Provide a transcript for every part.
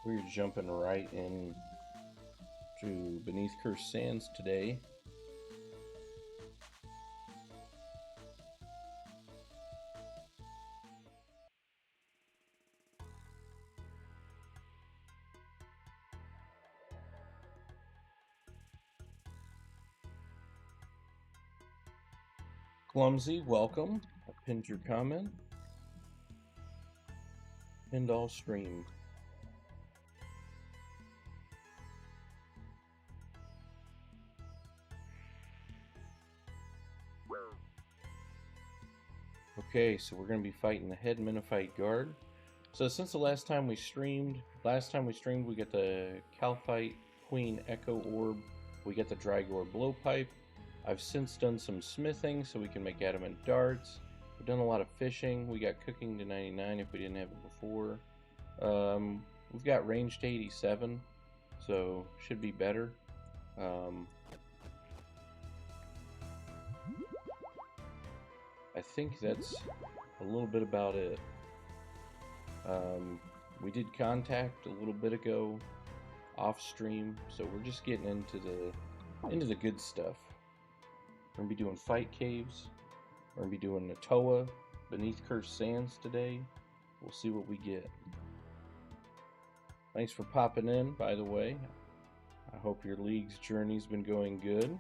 We're jumping right in to Beneath Cursed Sands today. Clumsy, welcome. I pinned your comment. Pinned all stream. Okay, so we're going to be fighting the head Menifite guard. So since the last time we streamed, we get the Calphite Queen Echo Orb, we get the Drygore Blowpipe. I've since done some smithing so we can make adamant darts. We've done a lot of fishing. We got cooking to 99 if we didn't have it before. We've got range to 87, so should be better. I think that's a little bit about it. We did contact a little bit ago off stream, so we're just getting into the good stuff. We're gonna be doing fight caves. We're gonna be doing the TOA Beneath Cursed Sands today. We'll see what we get. Thanks for popping in, by the way. I hope your league's journey's been going good.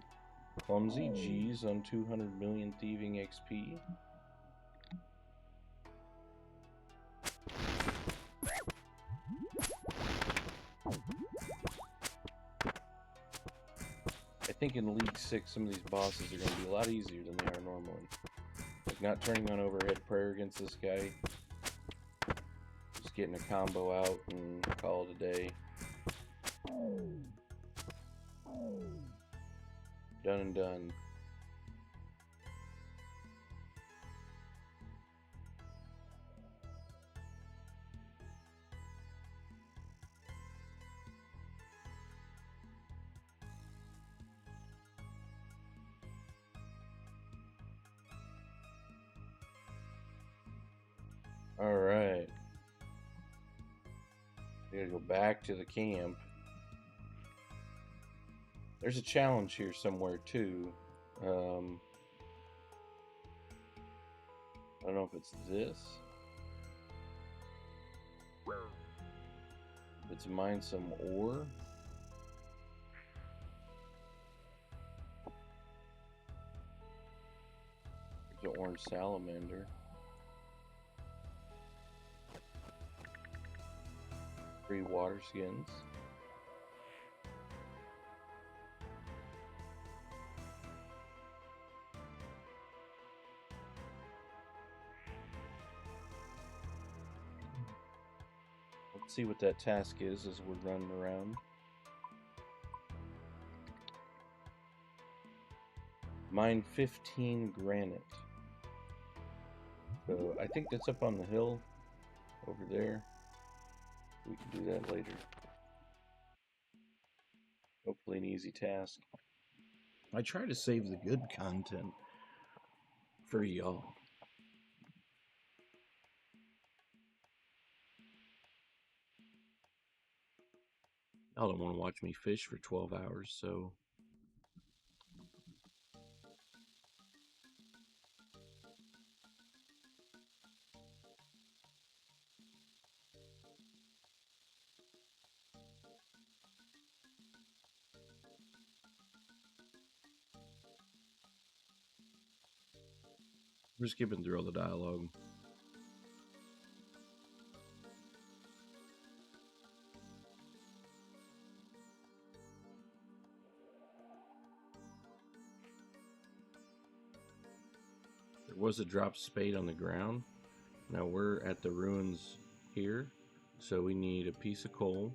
Clumsy G's on 200 million thieving XP. I think in League 6 some of these bosses are going to be a lot easier than they are normally. Like not turning on overhead prayer against this guy. Just getting a combo out and call it a day. Done and done. Alright. We gotta go back to the camp. There's a challenge here somewhere too. I don't know if it's this. Let's mine some ore. There's an orange salamander. 3 water skins. Let's see what that task is as we're running around. Mine 15 granite. So I think that's up on the hill over there. We can do that later. Hopefully an easy task. I try to save the good content for y'all. Y'all don't want to watch me fish for 12 hours, so... We're skipping through all the dialogue. There was a dropped spade on the ground. Now we're at the ruins here, so we need a piece of coal.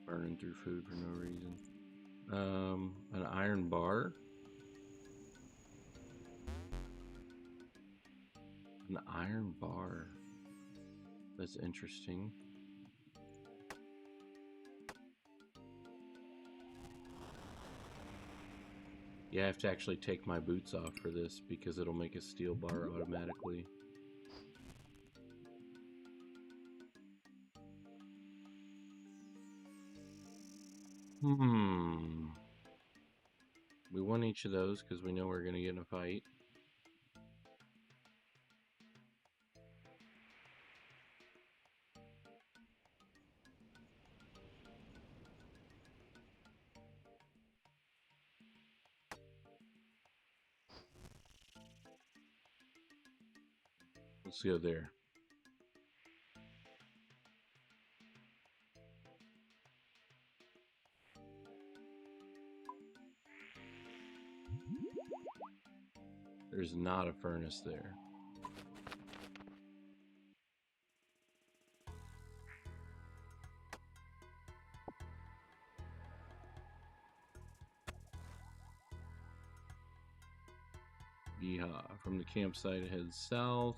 Burning through food for no reason. An iron bar. An iron bar. That's interesting. Yeah, I have to actually take my boots off for this because it'll make a steel bar automatically. We want each of those because we know we're going to get in a fight. Let's go there. There's not a furnace there. Yeehaw. From the campsite, head south.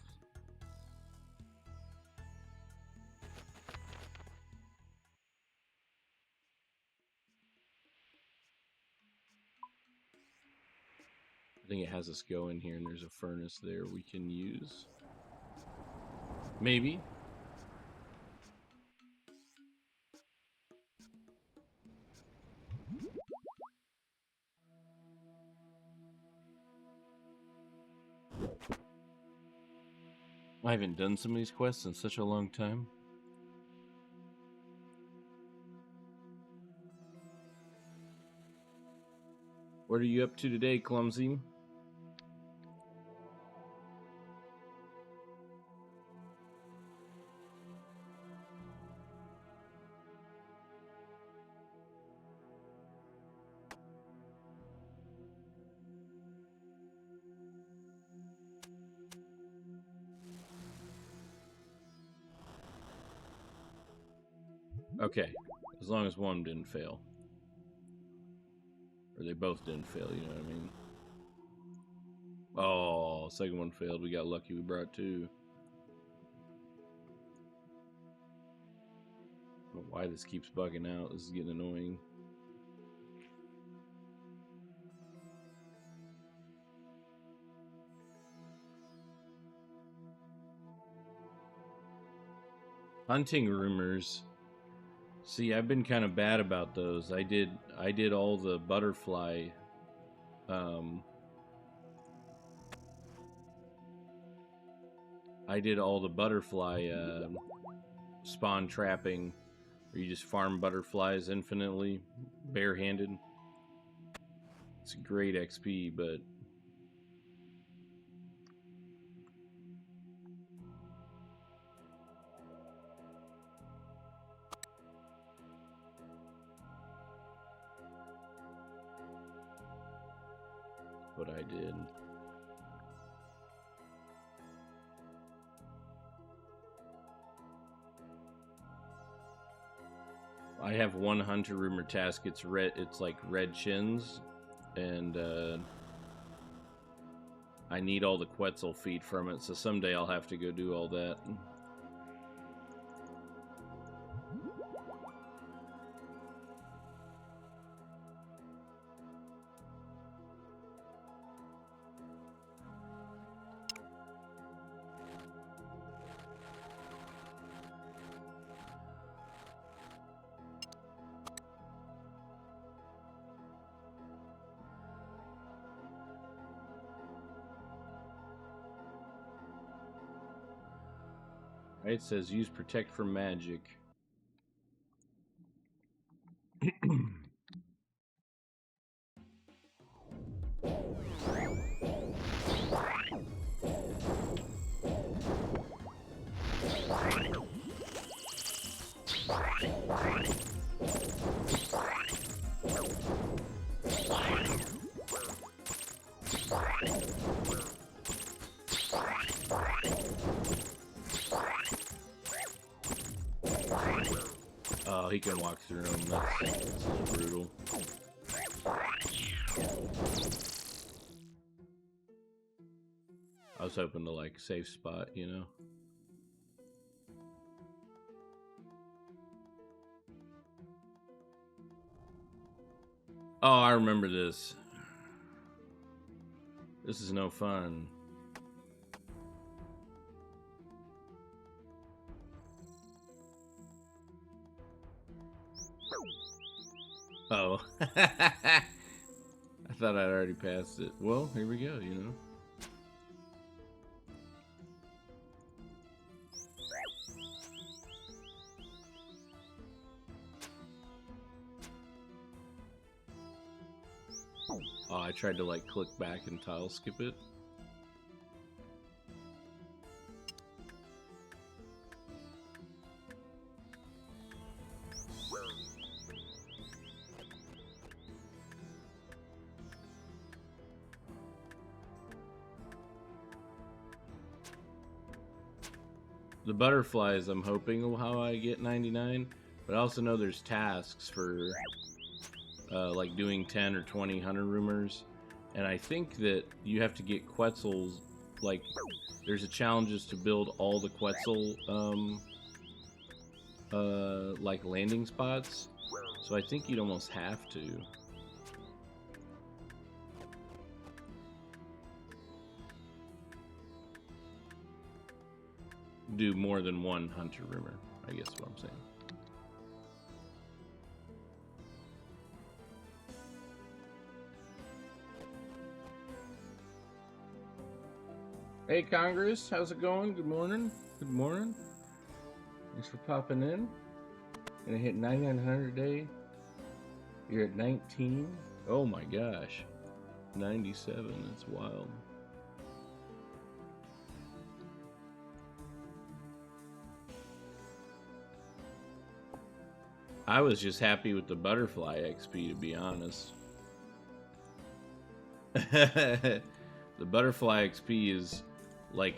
I think it has us go in here and there's a furnace there we can use. Maybe. I haven't done some of these quests in such a long time. What are you up to today, Clumsy? Okay, as long as one didn't fail. Or they both didn't fail, you know what I mean? Oh, second one failed. We got lucky we brought two. I don't know why this keeps bugging out. This is getting annoying. Hunting rumors. See, I've been kind of bad about those. I did all the butterfly I did all the butterfly spawn trapping where you just farm butterflies infinitely barehanded. It's great XP, but what I did. I have one hunter rumor task. It's red. It's like red chins, and I need all the Quetzal feet from it. So someday I'll have to go do all that. It says use protect from magic. Oh, he can walk through them. That's a little brutal. I was hoping to like safe spot, you know. Oh, I remember this. This is no fun. Oh. I thought I'd already passed it. Well, here we go, you know. Oh, I tried to like click back and tile skip it. The butterflies, I'm hoping, will how I get 99, but I also know there's tasks for like doing 10 or 20 hunter rumors, and I think that you have to get Quetzals. Like, there's a challenges to build all the Quetzal like landing spots, so I think you'd almost have to. Do more than one hunter rumor, I guess is what I'm saying. Hey Congress, how's it going? Good morning. Good morning. Thanks for popping in. Gonna hit 9,900 a day. You're at 19. Oh my gosh. 97, that's wild. I was just happy with the butterfly XP, to be honest. The butterfly XP is like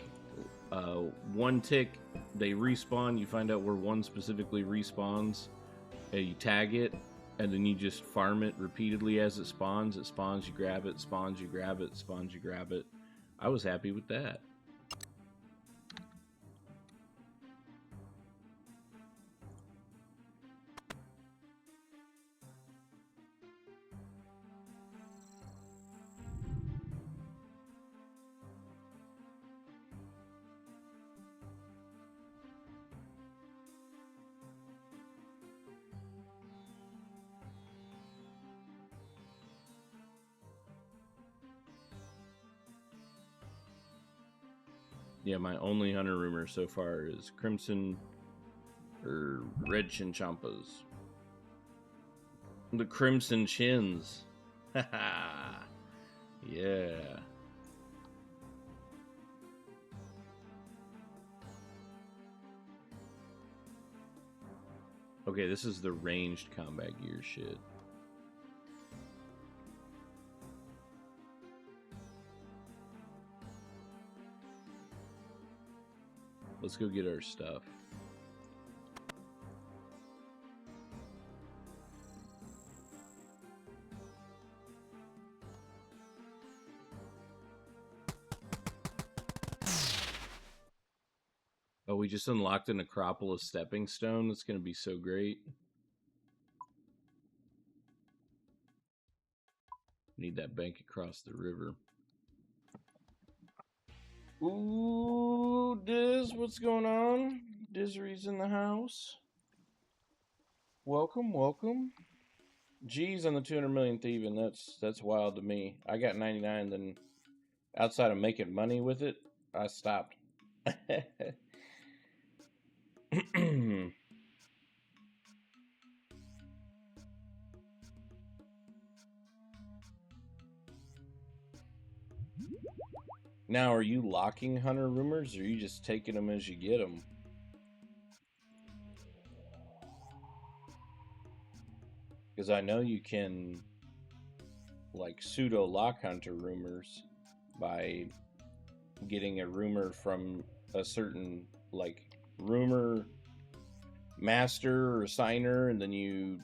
one tick, they respawn, you find out where one specifically respawns, and you tag it, and then you just farm it repeatedly as it spawns, you grab it, spawns, you grab it, spawns, you grab it. I was happy with that. Yeah, my only hunter rumor so far is Crimson or Red Chinchampas. The Crimson Chins. Haha. Yeah. Okay, this is the ranged combat gear shit. Let's go get our stuff. Oh, we just unlocked an Acropolis stepping stone. That's going to be so great. Need that bank across the river. Ooh, Diz, what's going on? Dizzery's in the house. Welcome, welcome. G's on the 200 millionth even. That's wild to me. I got 99, then outside of making money with it, I stopped. Now, are you locking hunter rumors, or are you just taking them as you get them? Because I know you can, like, pseudo lock hunter rumors by getting a rumor from a certain, like, rumor master or signer, and then you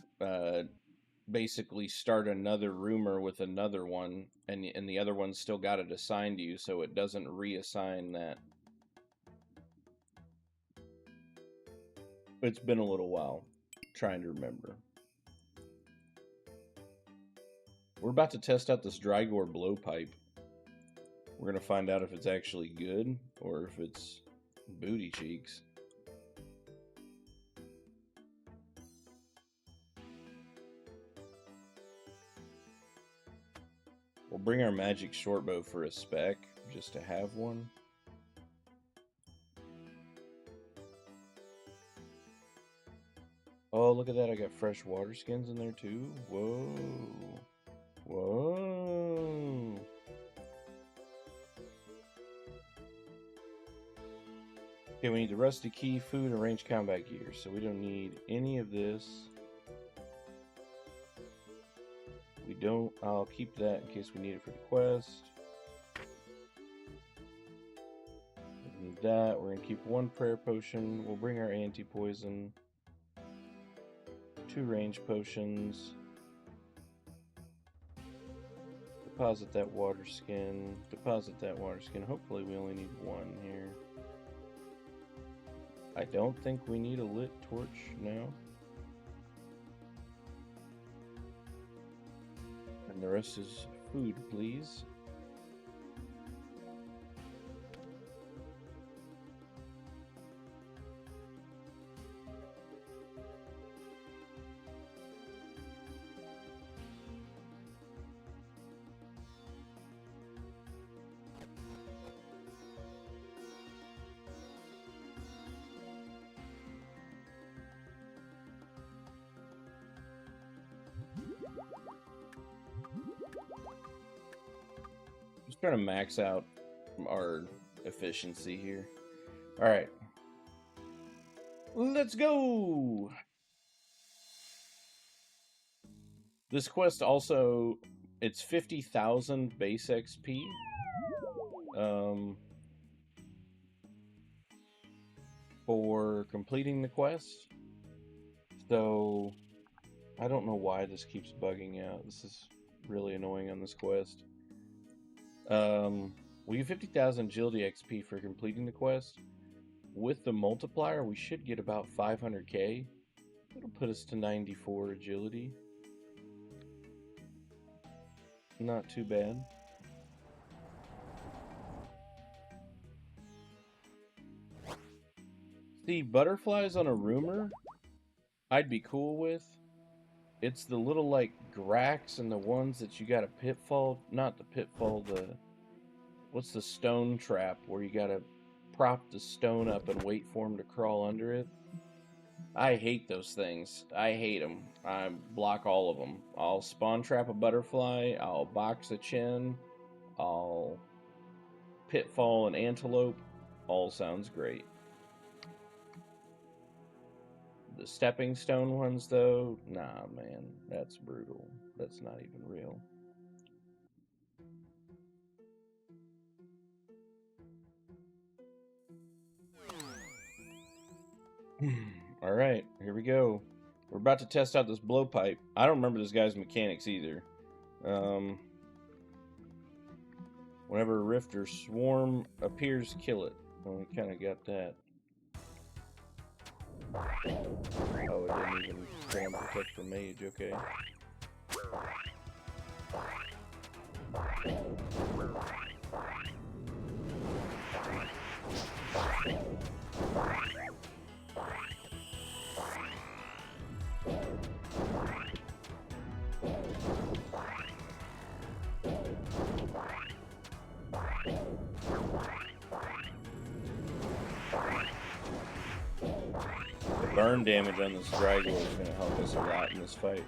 basically start another rumor with another one, and the other one still got it assigned to you, so it doesn't reassign that. It's been a little while trying to remember. We're about to test out this Drygore blowpipe. We're going to find out if it's actually good or if it's booty cheeks. We'll bring our magic shortbow for a spec, just to have one. Oh, look at that. I got fresh water skins in there too. Whoa. Whoa. Okay, we need the rusty key, food, and ranged combat gear. So we don't need any of this. We don't. I'll keep that in case we need it for the quest. We need that. We're going to keep one prayer potion. We'll bring our anti-poison. 2 range potions. Deposit that water skin. Deposit that water skin. Hopefully we only need 1 here. I don't think we need a lit torch now. And the rest is food, please. Just trying to max out our efficiency here. All right. Let's go. This quest also, it's 50,000 base XP. For completing the quest. So I don't know why this keeps bugging out. This is really annoying on this quest. We get 50,000 agility XP for completing the quest. With the multiplier, we should get about 500k. It'll put us to 94 agility. Not too bad. The butterflies on a rumor, I'd be cool with. It's the little, like, Grax and the ones that you got a pitfall, not the pitfall, what's the stone trap, where you gotta prop the stone up and wait for them to crawl under it. I hate those things. I hate them. I block all of them. I'll spawn trap a butterfly, I'll box a chin, I'll pitfall an antelope. All sounds great. The stepping stone ones, though, nah, man, that's brutal. That's not even real. All right, here we go. We're about to test out this blowpipe. I don't remember this guy's mechanics either. Whenever a rift or swarm appears, kill it. Well, we kind of got that. Oh, it didn't even spam protect for mage, okay. Burn damage on this Drygor is going to help us a lot in this fight.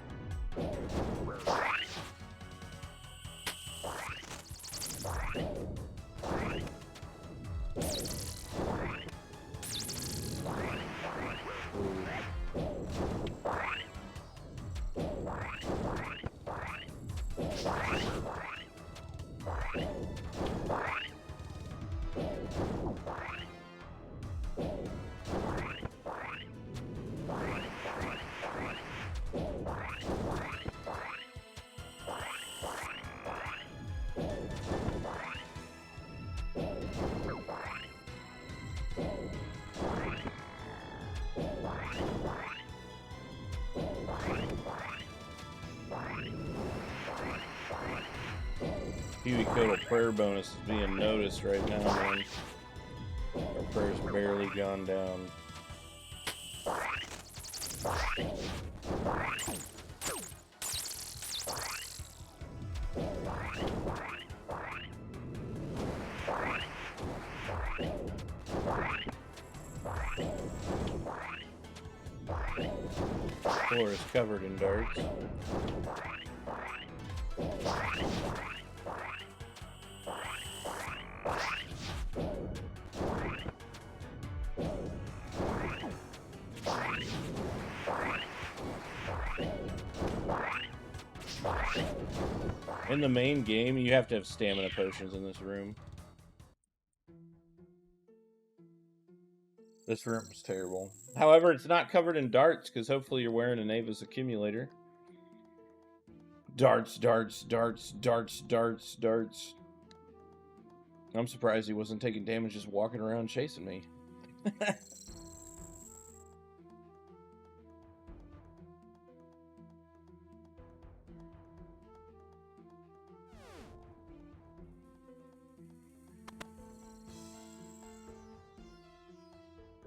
Total prayer bonus is being noticed right now, man. Our prayer's barely gone down. floor is covered in darts. In the main game, you have to have stamina potions in this room. This room is terrible. However, it's not covered in darts, because hopefully you're wearing an Ava's accumulator. Darts, darts, darts, darts, darts, darts. I'm surprised he wasn't taking damage just walking around chasing me.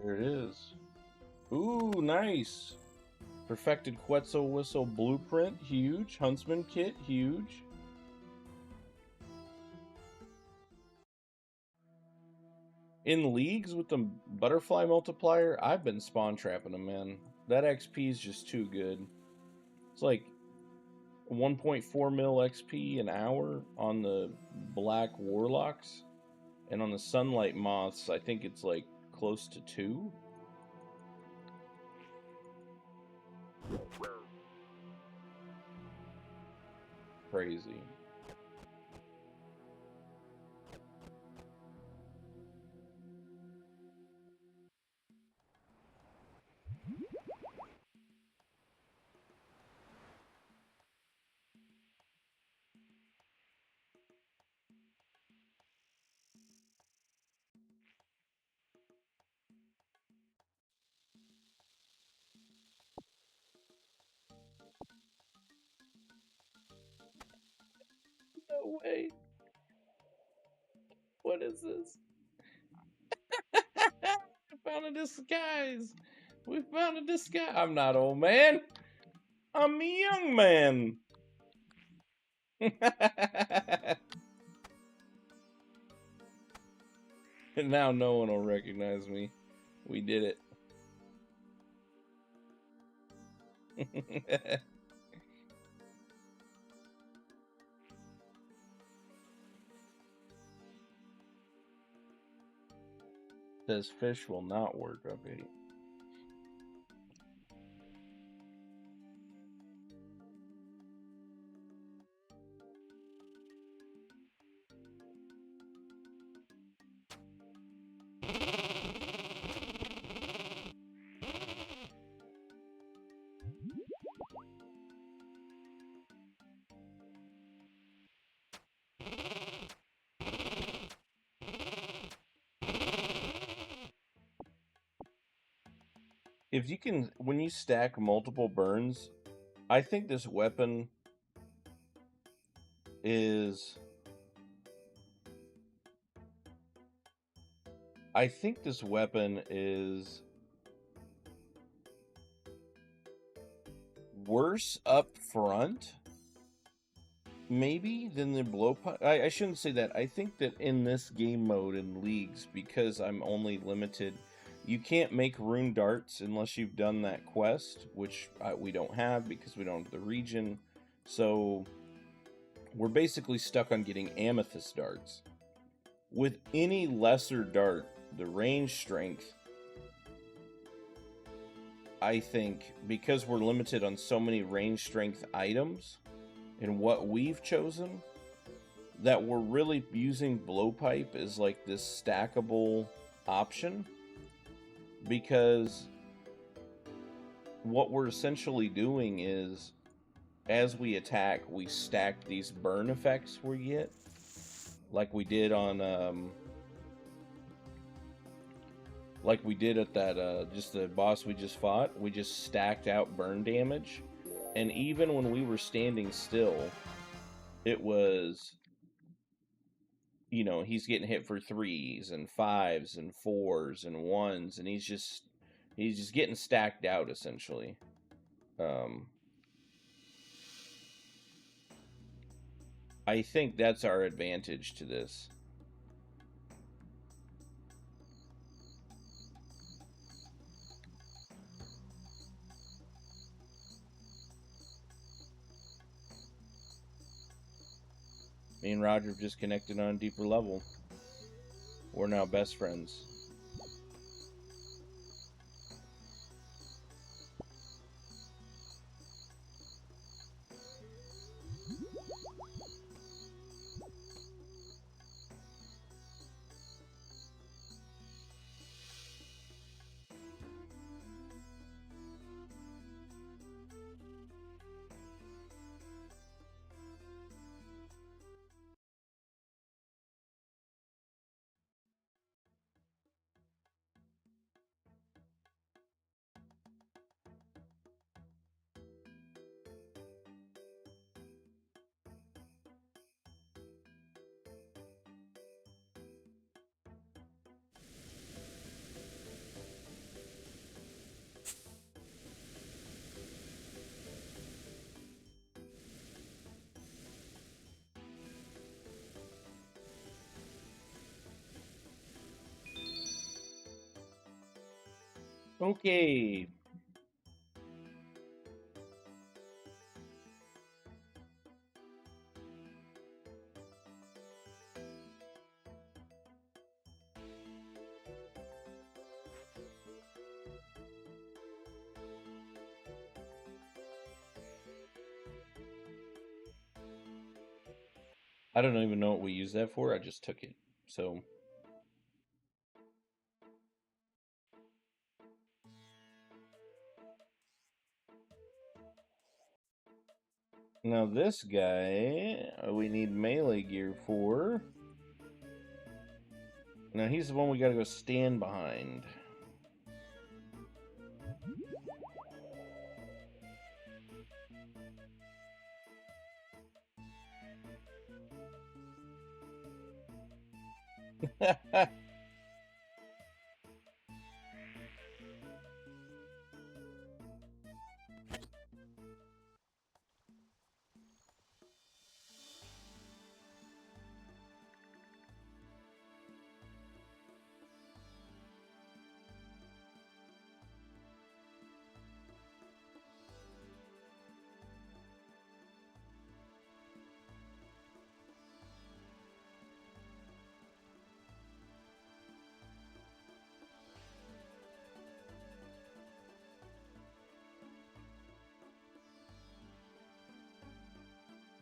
There it is. Ooh, nice. Perfected Quetzal Whistle Blueprint, huge. Huntsman Kit, huge. In leagues with the butterfly multiplier, I've been spawn trapping them, man. That XP is just too good. It's like 1.4 mil XP an hour on the black warlocks. And on the sunlight moths, I think it's like close to 2. Crazy. No way. What is this? I found a disguise. We found a disguise. I'm not old man. I'm a young man. And now no one will recognize me. We did it. Says fish will not work update. If you can, when you stack multiple burns, I think this weapon is... I think this weapon is worse up front, maybe, than the blowpipe. I shouldn't say that. I think that in this game mode in leagues, because I'm only limited, you can't make rune darts unless you've done that quest, which we don't have because we don't have the region. So we're basically stuck on getting amethyst darts. With any lesser dart, the range strength, I think, because we're limited on so many range strength items and what we've chosen, that we're really using blowpipe as like this stackable option, because what we're essentially doing is, as we attack, we stack these burn effects we get, like we did on like we did at that just the boss we just fought. We just stacked out burn damage, and even when we were standing still, it was, you know, he's getting hit for 3s and 5s and 4s and 1s, and he's just getting stacked out essentially. I think that's our advantage to this. Me and Roger have just connected on a deeper level. We're now best friends. Okay. I don't even know what we use that for. I just took it. So now this guy, we need melee gear for. Now he's the one we gotta go stand behind.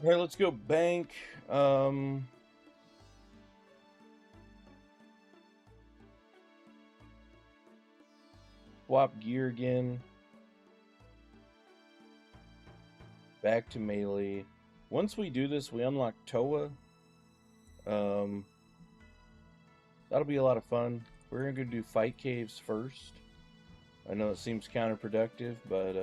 All right, let's go bank. Swap gear again. Back to melee. Once we do this, we unlock TOA. That'll be a lot of fun. We're gonna go do fight caves first. I know it seems counterproductive, but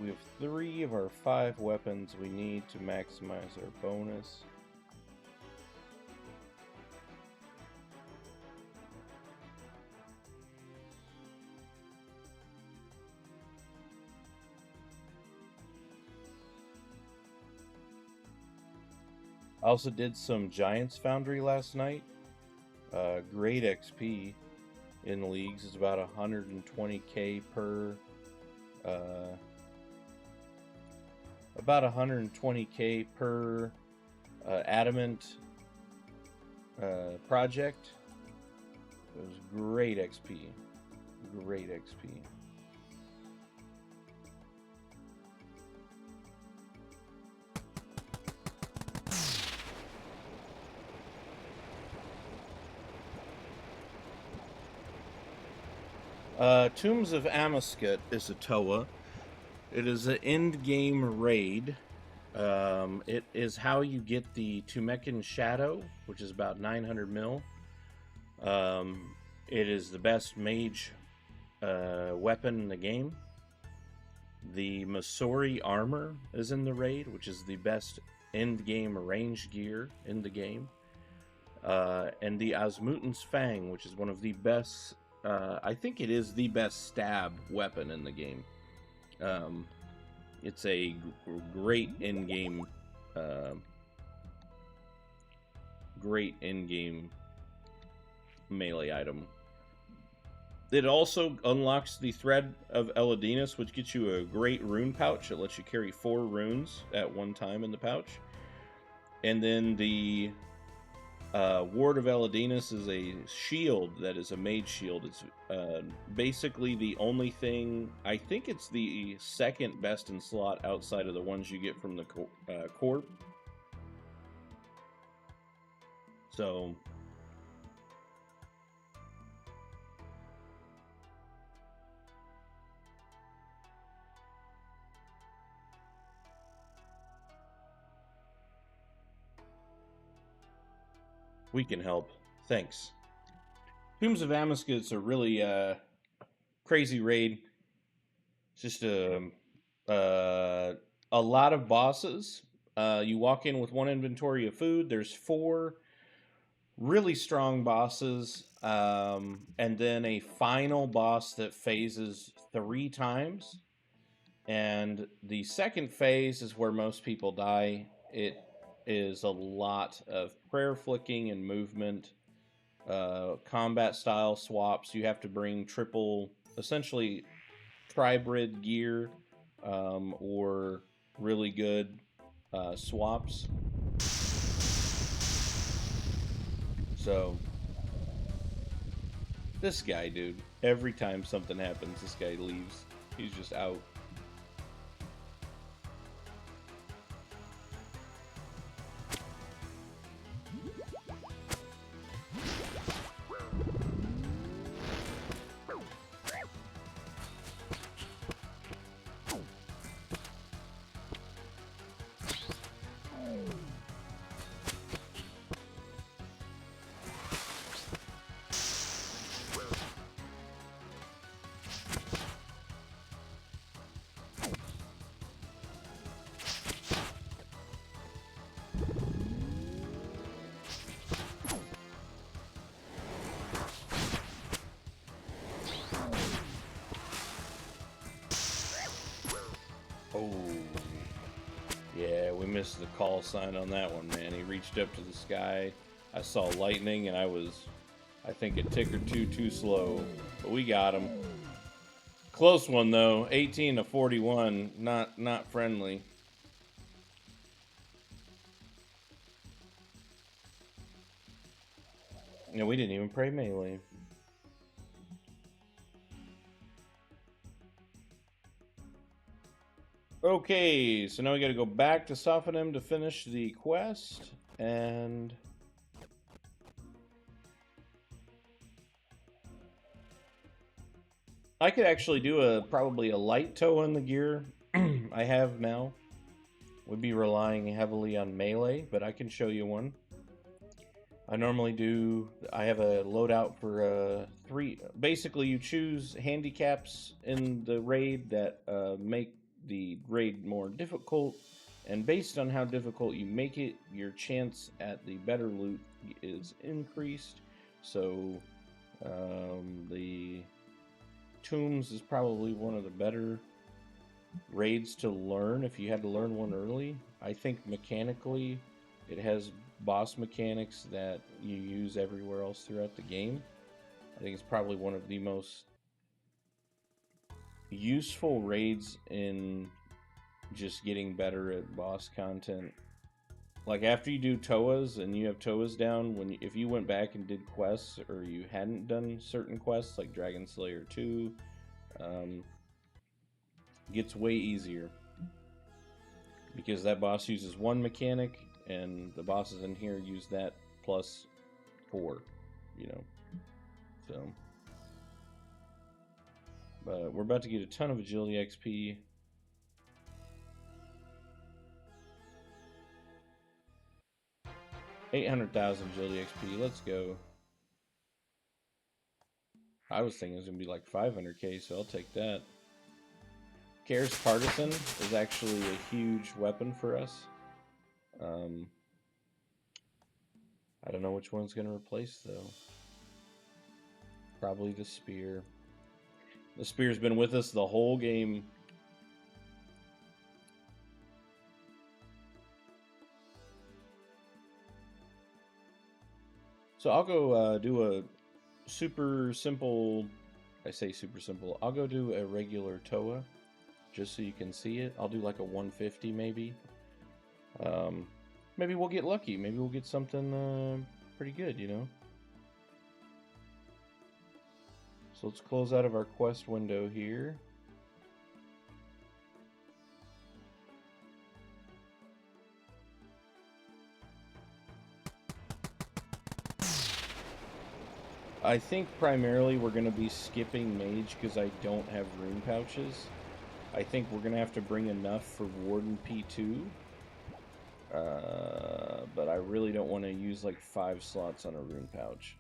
we have 3 of our 5 weapons we need to maximize our bonus. I also did some Giants Foundry last night. Great XP in leagues is about 120k per. About 120k per adamant project. It was great XP. Great XP. Tombs of Amascut is a TOA. It is an end game raid. It is how you get the Tumekin Shadow, which is about 900 mil. It is the best mage weapon in the game. The Masori armor is in the raid, which is the best end game range gear in the game. And the Asmutan's Fang, which is one of the best, I think it is the best stab weapon in the game. It's a great in-game, melee item. It also unlocks the Thread of Elodinus, which gets you a great rune pouch. It lets you carry 4 runes at one time in the pouch. And then the Ward of Elodinus is a shield that is a mage shield. It's basically the only thing, I think it's the second best in slot outside of the ones you get from the Corp. So we can help. Thanks. Tombs of Amascut's a really crazy raid. It's just a lot of bosses. You walk in with 1 inventory of food. There's 4 really strong bosses, and then a final boss that phases 3 times. And the second phase is where most people die. It is a lot of prayer flicking and movement, combat style swaps. You have to bring essentially tribrid gear, or really good swaps. So this guy, dude, every time something happens, this guy leaves. He's just out. Oh, yeah, we missed the call sign on that one, man. He reached up to the sky. I saw lightning, and I think, a tick or two too slow. But we got him. Close one, though. 18 to 41. Not friendly. No, we didn't even pray melee. Okay, so now we gotta go back to Sophonim to finish the quest, and I could actually do probably a light TOA in the gear I have now. Would be relying heavily on melee, but I can show you one. I have a loadout for 3. Basically, you choose handicaps in the raid that make the raid more difficult, and based on how difficult you make it, your chance at the better loot is increased. So the Tombs is probably one of the better raids to learn if you had to learn one early. I think mechanically it has boss mechanics that you use everywhere else throughout the game. I think it's probably one of the most useful raids in just getting better at boss content. Like, after you do TOAs and you have TOAs down, if you went back and did quests, or you hadn't done certain quests like Dragon Slayer 2, gets way easier because that boss uses 1 mechanic, and the bosses in here use that plus 4, So But we're about to get a ton of agility XP. $800,000 agility XP. Let's go. I was thinking it was going to be like 500k, so I'll take that. Kair's Partisan is actually a huge weapon for us. I don't know which one's going to replace, though. Probably the Spear. The Spear's been with us the whole game. So I'll go do a super simple... I say super simple. I'll go do a regular TOA, just so you can see it. I'll do like a 150 maybe. Maybe we'll get lucky. Maybe we'll get something pretty good, you know? So let's close out of our quest window here. I think primarily we're going to be skipping Mage because I don't have rune pouches. I think we're going to have to bring enough for Warden P2. But I really don't want to use like 5 slots on a rune pouch.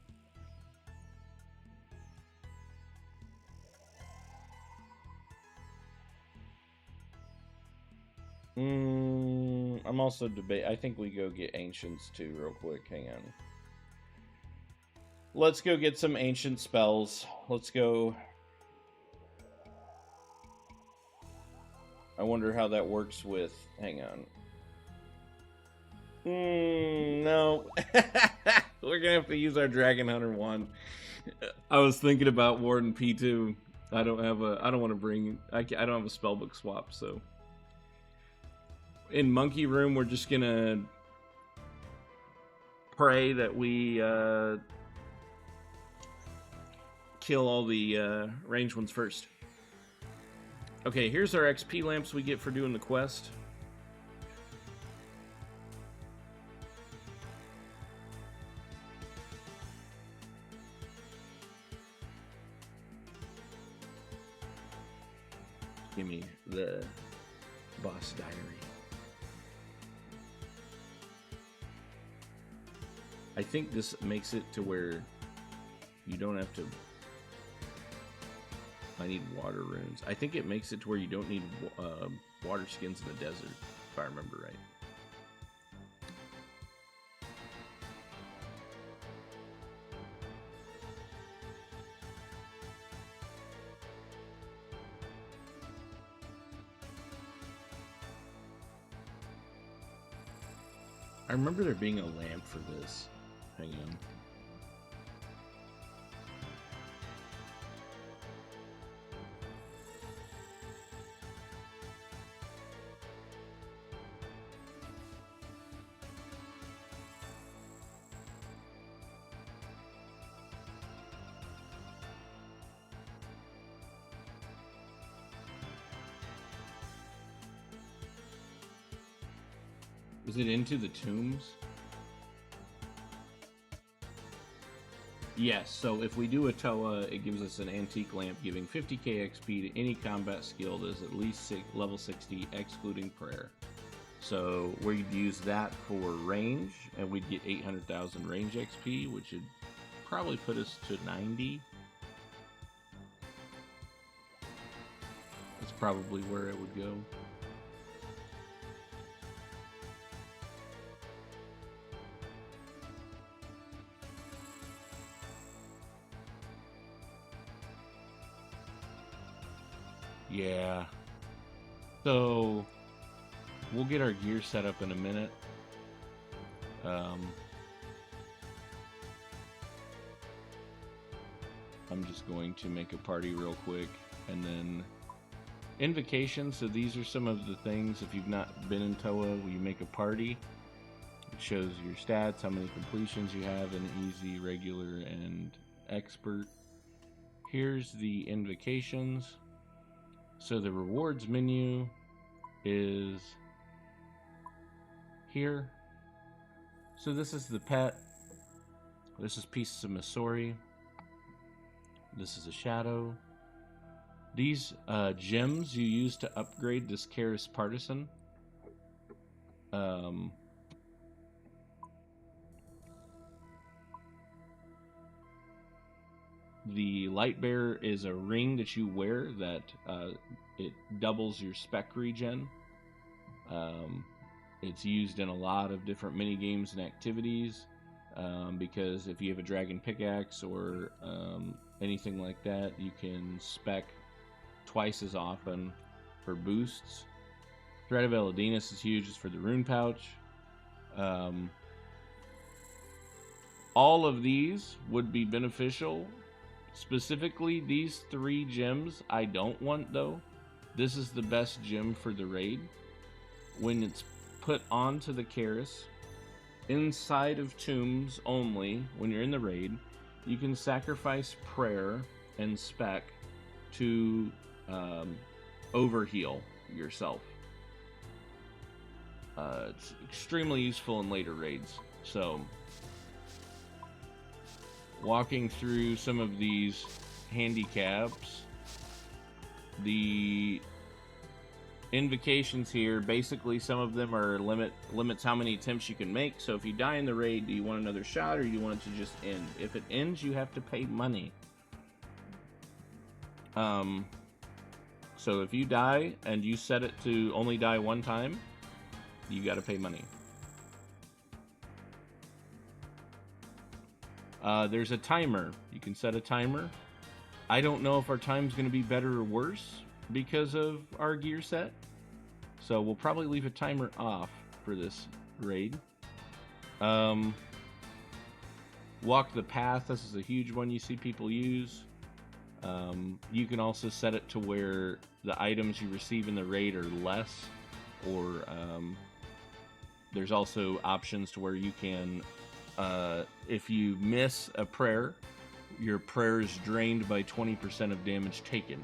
I'm also debating. I think we go get Ancients too real quick. Hang on. Let's go get some Ancient spells. Let's go. I wonder how that works with... Hang on. No. We're gonna have to use our Dragon Hunter one. I was thinking about Warden P2. I don't want to bring... I don't have a spellbook swap, so... In Monkey Room, we're just gonna pray that we kill all the ranged ones first. Okay, here's our XP lamps we get for doing the quest. Give me the boss diary. I think this makes it to where you don't have to... I need water runes. I think it makes it to where you don't need water skins in the desert, if I remember right. I remember there being a lamp for this. Hang on. Is it into the tombs? Yes, so if we do a TOA, it gives us an antique lamp giving 50k XP to any combat skill that is at least level 60, excluding prayer. So we'd use that for range, and we'd get 800,000 range XP, which would probably put us to 90. That's probably where it would go. Yeah. So we'll get our gear set up in a minute. I'm just going to make a party real quick, and then invocation. So these are some of the things. If you've not been in TOA, you make a party. It shows your stats, how many completions you have in easy, regular, and expert. Here's the invocations. So the rewards menu is here. So this is the pet. This is pieces of Missouri. This is a shadow. These gems you use to upgrade this Karis Partisan. The Light Bearer is a ring that you wear that it doubles your spec regen. It's used in a lot of different mini games and activities because if you have a dragon pickaxe or anything like that, you can spec twice as often for boosts. Thread of Eladinus is huge just for the rune pouch. All of these would be beneficial. Specifically, these 3 gems I don't want, though. This is the best gem for the raid. When it's put onto the Karis, inside of tombs only, when you're in the raid, you can sacrifice prayer and spec to overheal yourself. It's extremely useful in later raids. So, walking through some of these handicaps, the invocations here, basically some of them are limits how many attempts you can make. So if you die in the raid, do you want another shot or do you want it to just end? If it ends, you have to pay money. So if you die and you set it to only die 1 time, you got to pay money. There's a timer. You can set a timer. I don't know if our time's going to be better or worse because of our gear set. So we'll probably leave a timer off for this raid. Walk the path. This is a huge one you see people use. You can also set it to where the items you receive in the raid are less, or there's also options to where you can, if you miss a prayer, your prayer is drained by 20% of damage taken.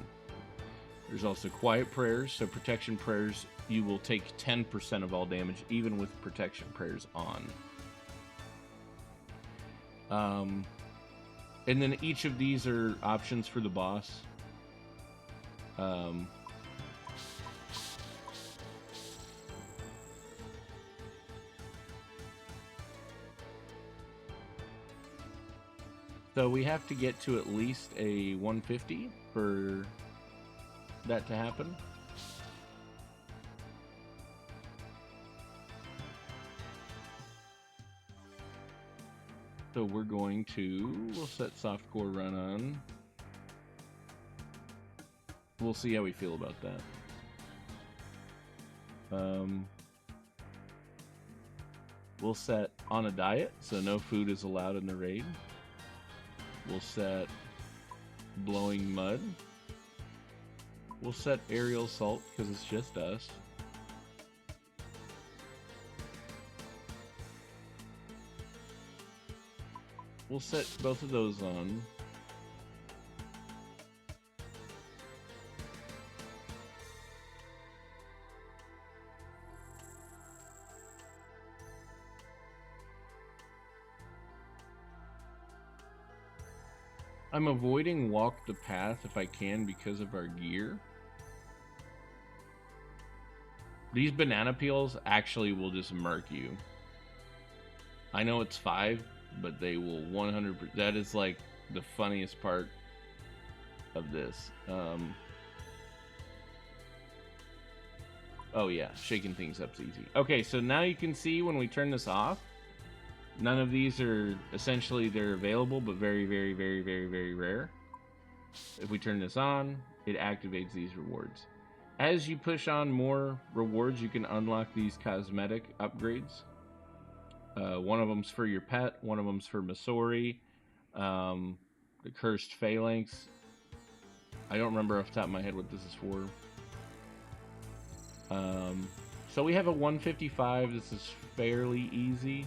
There's also quiet prayers, so protection prayers, you will take 10% of all damage, even with protection prayers on. And then each of these are options for the boss. So we have to get to at least a 150 for that to happen. So we'll set softcore run on. We'll see how we feel about that. We'll set on a diet, so no food is allowed in the raid. We'll set blowing mud. We'll set aerial assault because it's just us. We'll set both of those on. I'm avoiding walk the path if I can because of our gear. These banana peels actually will just murk you. I know it's 5, but they will 100%. That is like the funniest part of this. Oh yeah, shaking things up's easy. Okay, so now you can see when we turn this off, none of these are essentially, they're available, but very, very, very, very, very rare. If we turn this on, it activates these rewards. As you push on more rewards, you can unlock these cosmetic upgrades. One of them's for your pet, one of them's for Masori, the Cursed Phalanx. I don't remember off the top of my head what this is for. So we have a 155. This is fairly easy.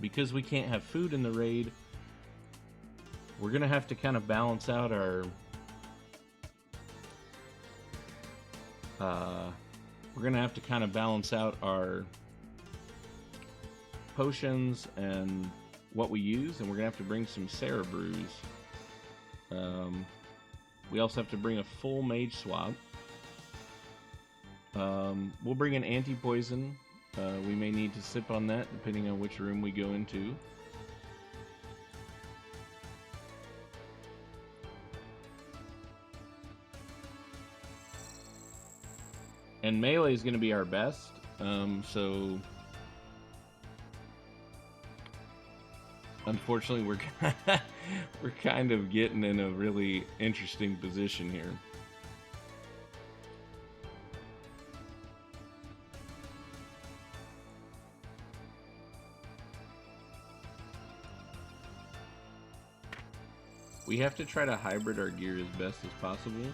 Because we can't have food in the raid, we're going to have to kind of balance out our... we're going to have to kind of balance out our potions and what we use, and we're going to have to bring some Sarah brews. We also have to bring a full mage swap. We'll bring an anti-poison. We may need to sip on that depending on which room we go into. And melee is going to be our best. So unfortunately, we're kind of getting in a really interesting position here. We have to try to hybrid our gear as best as possible.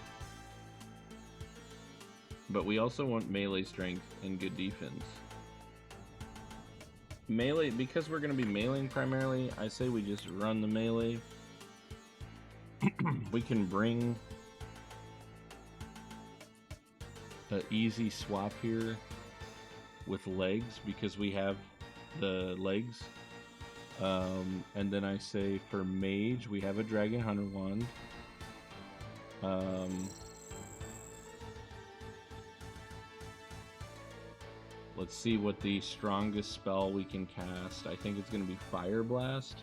But we also want melee strength and good defense. Melee, because we're going to be meleeing primarily, I say we just run the melee. We can bring an easy swap here with legs because we have the legs. And then I say for mage, we have a Dragon Hunter wand. Let's see what the strongest spell we can cast. I think it's going to be Fire Blast.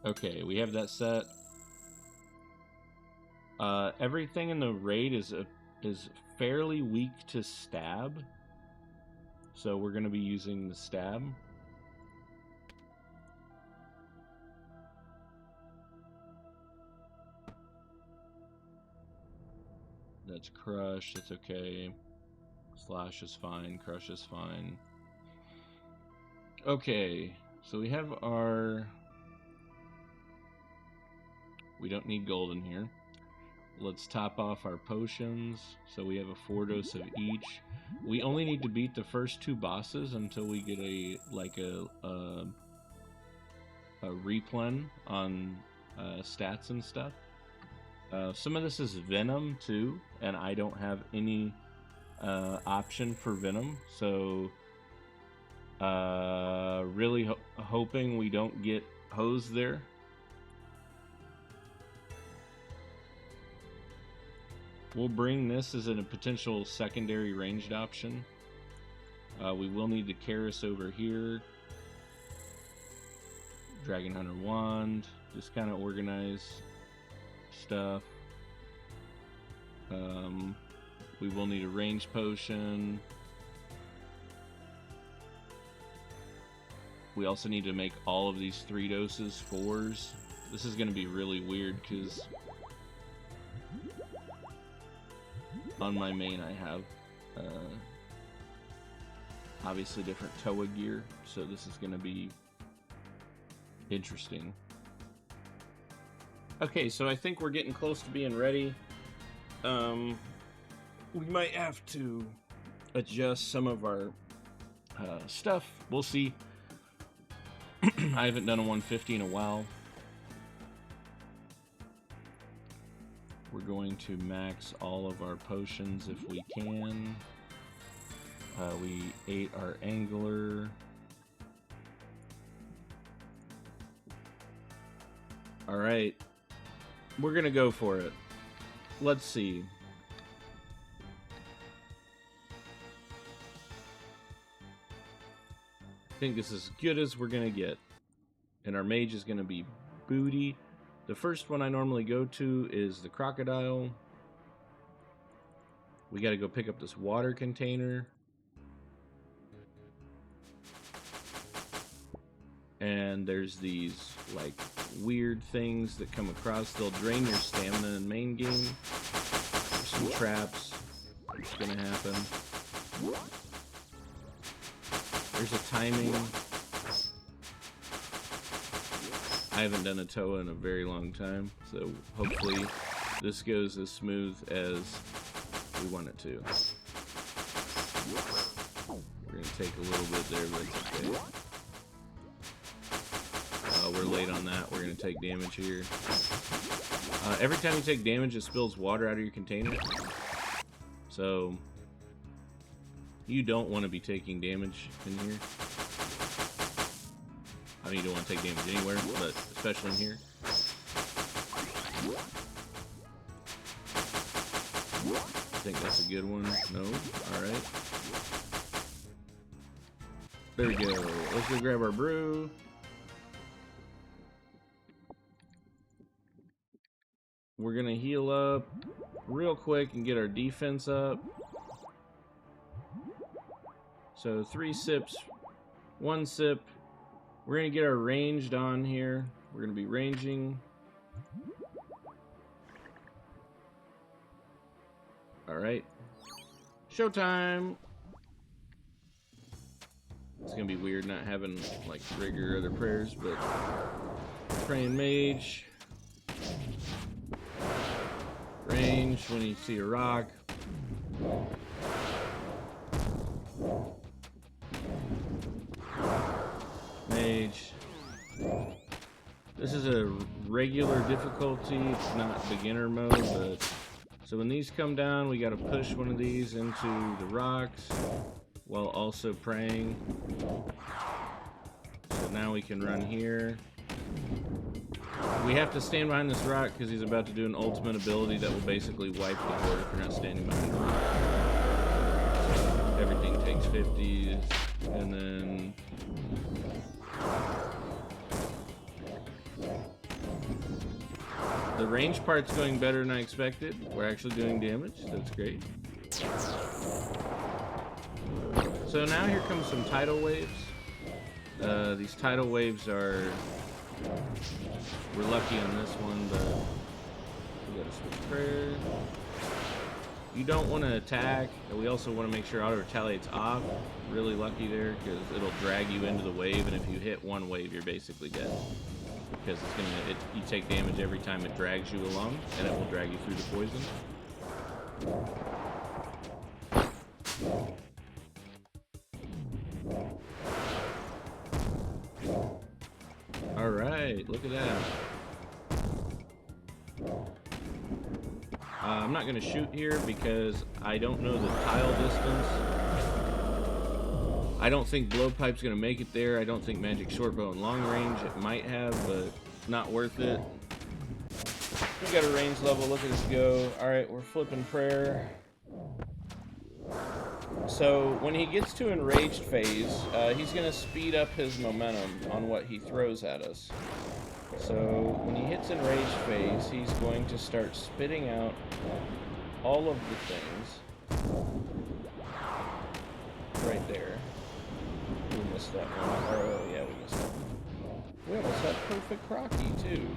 Okay, we have that set. Everything in the raid is fairly weak to stab, so we're going to be using the stab. That's crush. That's okay. Slash is fine. Crush is fine. Okay, so we have our... We don't need gold in here. Let's top off our potions. So we have a 4 dose of each. We only need to beat the first 2 bosses until we get a replen on stats and stuff. Some of this is Venom too, and I don't have any option for Venom. So really hoping we don't get hosed there. We'll bring this as a potential secondary ranged option. We will need the Karis over here. Dragon Hunter wand. Just kind of organize stuff. We will need a range potion. We also need to make all of these 3 doses 4s. This is going to be really weird because on my main I have obviously different TOA gear, so this is going to be interesting. Okay, so I think we're getting close to being ready. We might have to adjust some of our stuff. We'll see. I haven't done a 150 in a while. We're going to max all of our potions if we can. We ate our angler. Alright. We're gonna go for it. Let's see. I think this is as good as we're gonna get. And our mage is gonna be Booty. The first one I normally go to is the crocodile. We gotta go pick up this water container. And there's these, like, weird things that come across. They'll drain your stamina in main game. There's some traps. It's gonna happen. There's a timing. I haven't done a TOA in a very long time, so hopefully this goes as smooth as we want it to. We're going to take a little bit there, but it's okay. We're late on that. We're going to take damage here. Every time you take damage, it spills water out of your container. So you don't want to be taking damage in here. I mean, you don't want to take damage anywhere, but especially in here. I think that's a good one. No? Alright. There we go. Let's go grab our brew. We're going to heal up real quick and get our defense up. So 3 sips, 1 sip. We're going to get our ranged on here. We're going to be ranging. Alright. Showtime! It's going to be weird not having, like, Rigor or other prayers, but... Praying Mage. Range when you see a rock. Mage. This is a regular difficulty, it's not beginner mode, but so when these come down, we got to push one of these into the rocks while also praying. So now we can run here. We have to stand behind this rock because he's about to do an ultimate ability that will basically wipe the board if we're not standing behind the rock. So everything takes 50s, and then the range part's going better than I expected. We're actually doing damage. That's great. So now here comes some tidal waves. These tidal waves are... We're lucky on this one, but we gotta switch prayer. You don't want to attack, and we also want to make sure auto retaliate's off. Really lucky there, because it'll drag you into the wave, and if you hit one wave, you're basically dead. Because it's gonna, you take damage every time it drags you along, and it will drag you through the poison. Alright, look at that. I'm not going to shoot here because I don't know the tile distance. I don't think Blowpipe's going to make it there. I don't think Magic Shortbow in long range. It might have, but not worth it. We got a range level. Look at us go. Alright, we're flipping prayer. So when he gets to enraged phase, he's going to speed up his momentum on what he throws at us. So when he hits enraged phase, he's going to start spitting out all of the things right there. We missed that one. Oh yeah, we missed that one. We almost had perfect Crocky too.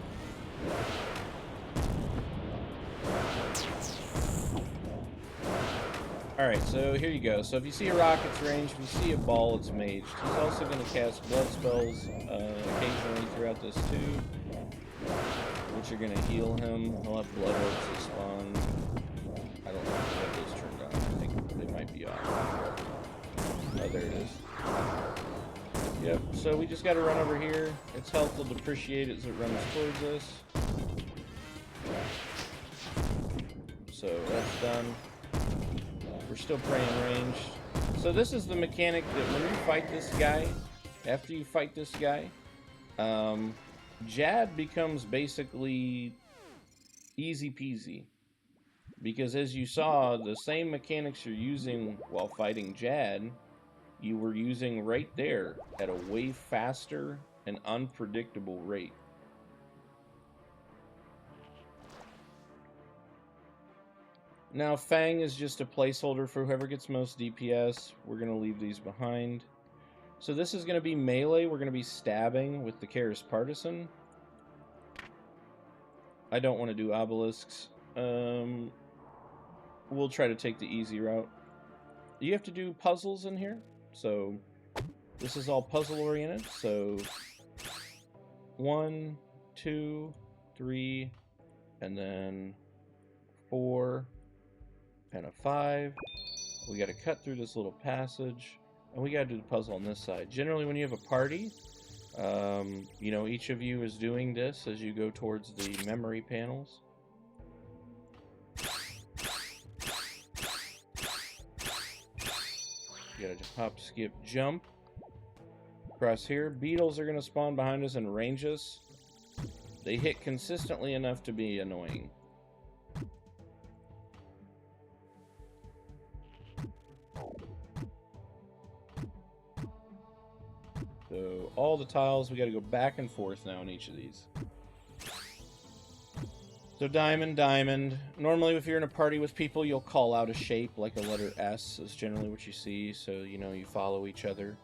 Alright, so here you go. So if you see a rock, it's ranged. If you see a ball, it's maged. He's also going to cast blood spells occasionally throughout this too, which are going to heal him. He'll have blood orbs that spawn. I don't know if I have those turned on. I think they might be off. Oh, there it is. Yep, so we just got to run over here. Its health will depreciate as it runs towards us. So that's done. We're still praying ranged. So this is the mechanic that when you fight this guy, after you fight this guy, Jad becomes basically easy peasy. Because as you saw, the same mechanics you're using while fighting Jad, you were using right there at a way faster and unpredictable rate. Now, Fang is just a placeholder for whoever gets most DPS. We're going to leave these behind. So this is going to be melee. We're going to be stabbing with the Karis Partisan. I don't want to do obelisks. We'll try to take the easy route. You have to do puzzles in here. So this is all puzzle oriented. So 1, 2, 3, and then 4, and a 5. We got to cut through this little passage, and we got to do the puzzle on this side. Generally, when you have a party, you know, each of you is doing this as you go towards the memory panels. You gotta just hop, skip, jump. Across here. Beetles are gonna spawn behind us and range us. They hit consistently enough to be annoying. So all the tiles, we got to go back and forth now in each of these. So diamond, diamond. Normally if you're in a party with people, you'll call out a shape like a letter S is generally what you see. So, you know, you follow each other.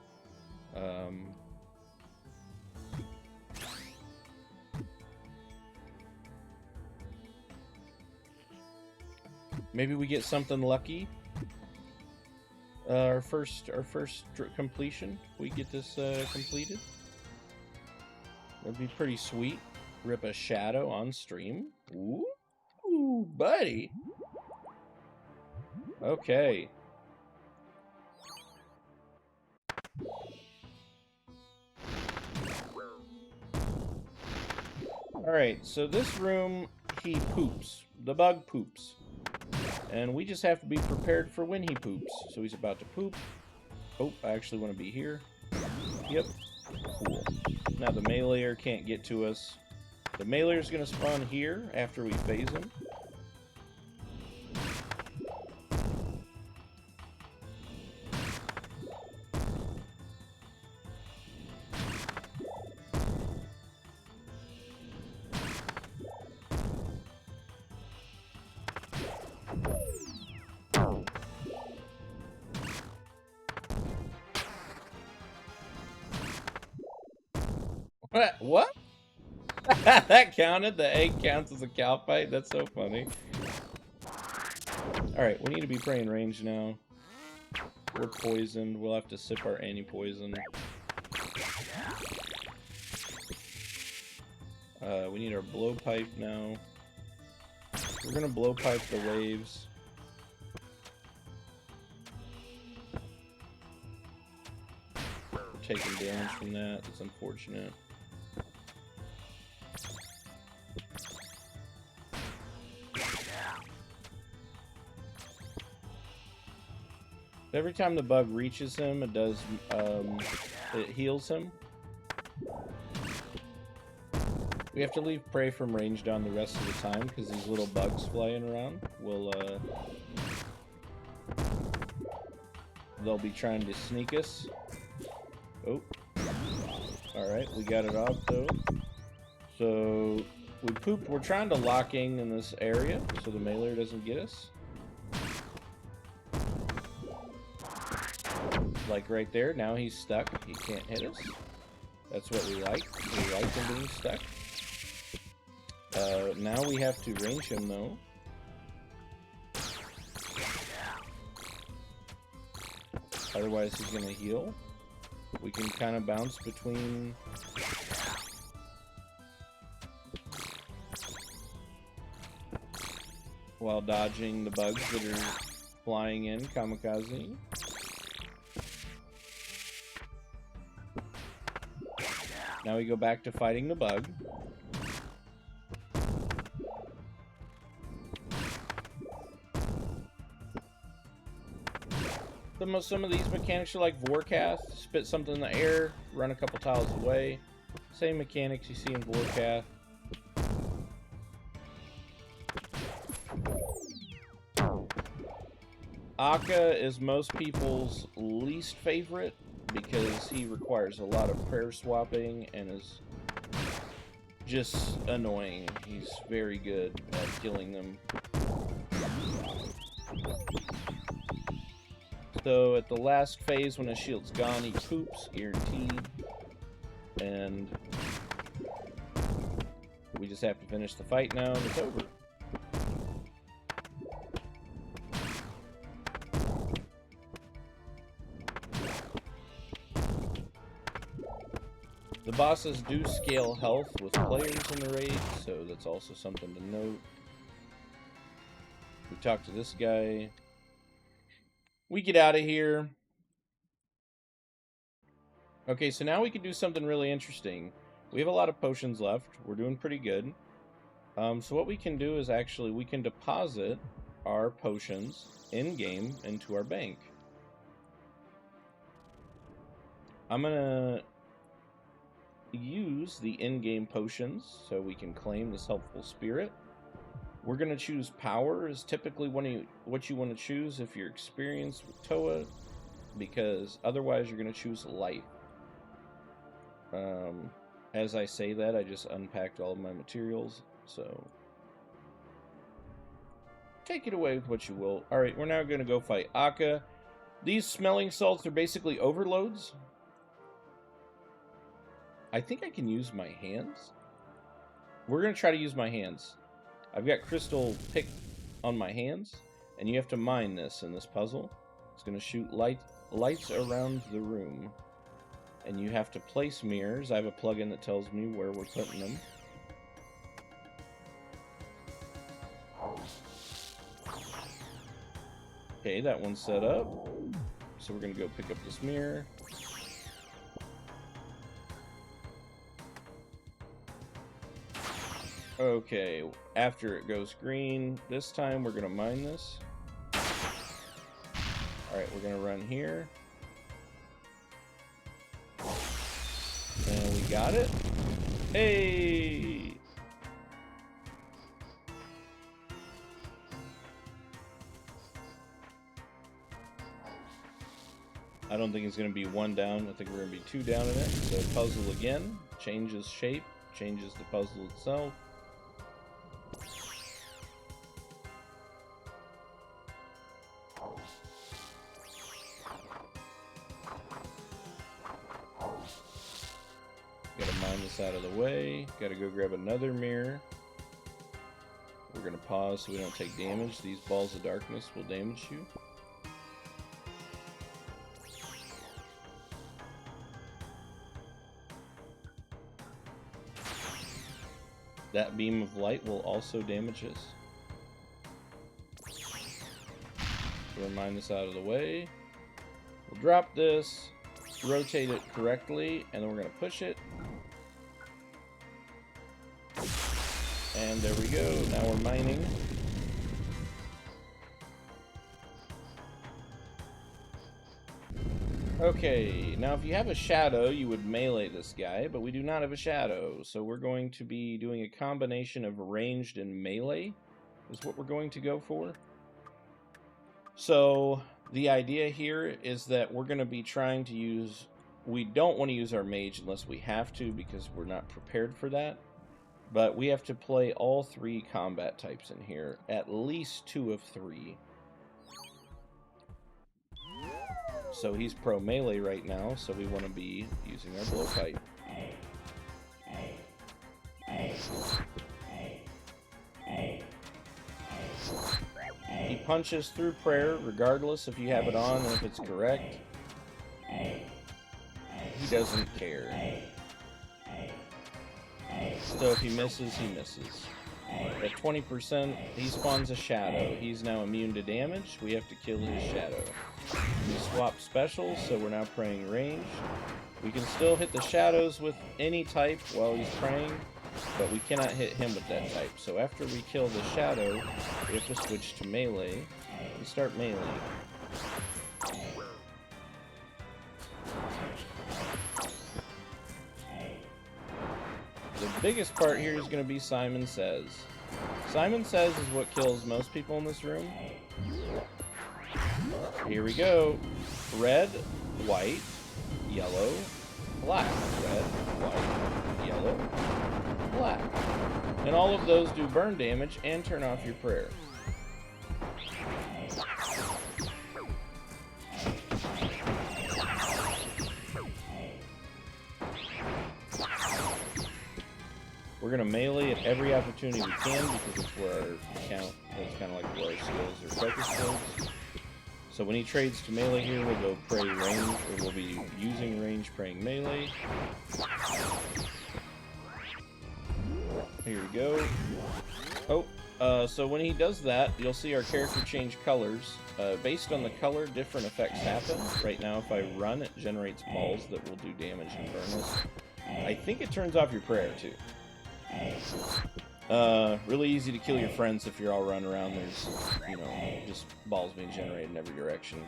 Maybe we get something lucky. Our first completion. We get this completed. That'd be pretty sweet. Rip a shadow on stream. Ooh, buddy. Okay. Alright, so this room, he poops. The bug poops. And we just have to be prepared for when he poops. So he's about to poop. Oh, I actually want to be here. Yep. Cool. Now the meleeer can't get to us. The meleeer's going to spawn here after we phase him. What? That counted? The egg counts as a cow fight? That's so funny. Alright, we need to be praying range now. We're poisoned. We'll have to sip our anti-poison. We need our blowpipe now. We're gonna blowpipe the waves. We're taking damage from that. It's unfortunate. Every time the bug reaches him, it does, it heals him. We have to leave prey from range down the rest of the time, because these little bugs flying around will, they'll be trying to sneak us. Oh. Alright, we got it off, though. So, we pooped. We're trying to lock in this area, so the meleeer doesn't get us. Like right there, now he's stuck. He can't hit us. That's what we like. We like him being stuck. Now we have to range him though. Otherwise he's gonna heal. We can kind of bounce between... while dodging the bugs that are flying in, kamikaze. Now we go back to fighting the bug. Some of these mechanics are like Vorkath. Spit something in the air, run a couple tiles away. Same mechanics you see in Vorkath. Akka is most people's least favorite, because he requires a lot of prayer swapping and is just annoying. He's very good at killing them. So at the last phase, when his shield's gone, he poops, guaranteed. And we just have to finish the fight now, and it's over. The bosses do scale health with players in the raid, so that's also something to note. We talk to this guy. We get out of here. Okay, so now we can do something really interesting. We have a lot of potions left. We're doing pretty good. So what we can do is actually we can deposit our potions in-game into our bank. I'm going to use the in-game potions so we can claim this helpful spirit. We're going to choose power is typically what you want to choose if you're experienced with TOA, because otherwise you're going to choose life. As I say that, I just unpacked all of my materials, so take it away with what you will. Alright, we're now going to go fight Akka. These smelling salts are basically overloads. I think I can use my hands. We're going to try to use my hands. I've got crystal pick on my hands, and you have to mine this in this puzzle. It's going to shoot lights around the room. And you have to place mirrors. I have a plugin that tells me where we're putting them. Okay, that one's set up. So we're going to go pick up this mirror. Okay, after it goes green, this time we're going to mine this. Alright, we're going to run here. And we got it. Hey! I don't think it's going to be one down. I think we're going to be two down in it. So puzzle again. Changes shape. Changes the puzzle itself. Gotta mine this out of the way. Gotta go grab another mirror. We're gonna pause so we don't take damage. These balls of darkness will damage you. That beam of light will also damage us. So we'll mine this out of the way. We'll drop this, rotate it correctly, and then we're going to push it. And there we go. Now we're mining. Okay, now if you have a shadow, you would melee this guy, but we do not have a shadow, so we're going to be doing a combination of ranged and melee, is what we're going to go for. So, the idea here is that we're going to be trying to use... We don't want to use our mage unless we have to, because we're not prepared for that. But we have to play all three combat types in here, at least 2 of 3. So he's pro melee right now, so we want to be using our blowpipe. He punches through prayer, regardless if you have it on and if it's correct. He doesn't care. So if he misses, he misses. At 20%, he spawns a shadow. He's now immune to damage. We have to kill his shadow. We swap specials, so we're now praying range. We can still hit the shadows with any type while he's praying, but we cannot hit him with that type. So after we kill the shadow, we have to switch to melee and start melee. The biggest part here is going to be Simon Says. Simon Says is what kills most people in this room. Here we go. Red, white, yellow, black. Red, white, yellow, black. And all of those do burn damage and turn off your prayer. We're going to melee at every opportunity we can because it's where our count, it's kind of like where our skills are focused towards. So when he trades to melee here, we'll go pray range, or we'll be using range praying melee. go. Oh, so when he does that, you'll see our character change colors. Based on the color, different effects happen. Right now, if I run, it generates balls that will do damage and burn us. I think it turns off your prayer, too. Really easy to kill your friends if you're all running around. There's, you know, just balls being generated in every direction.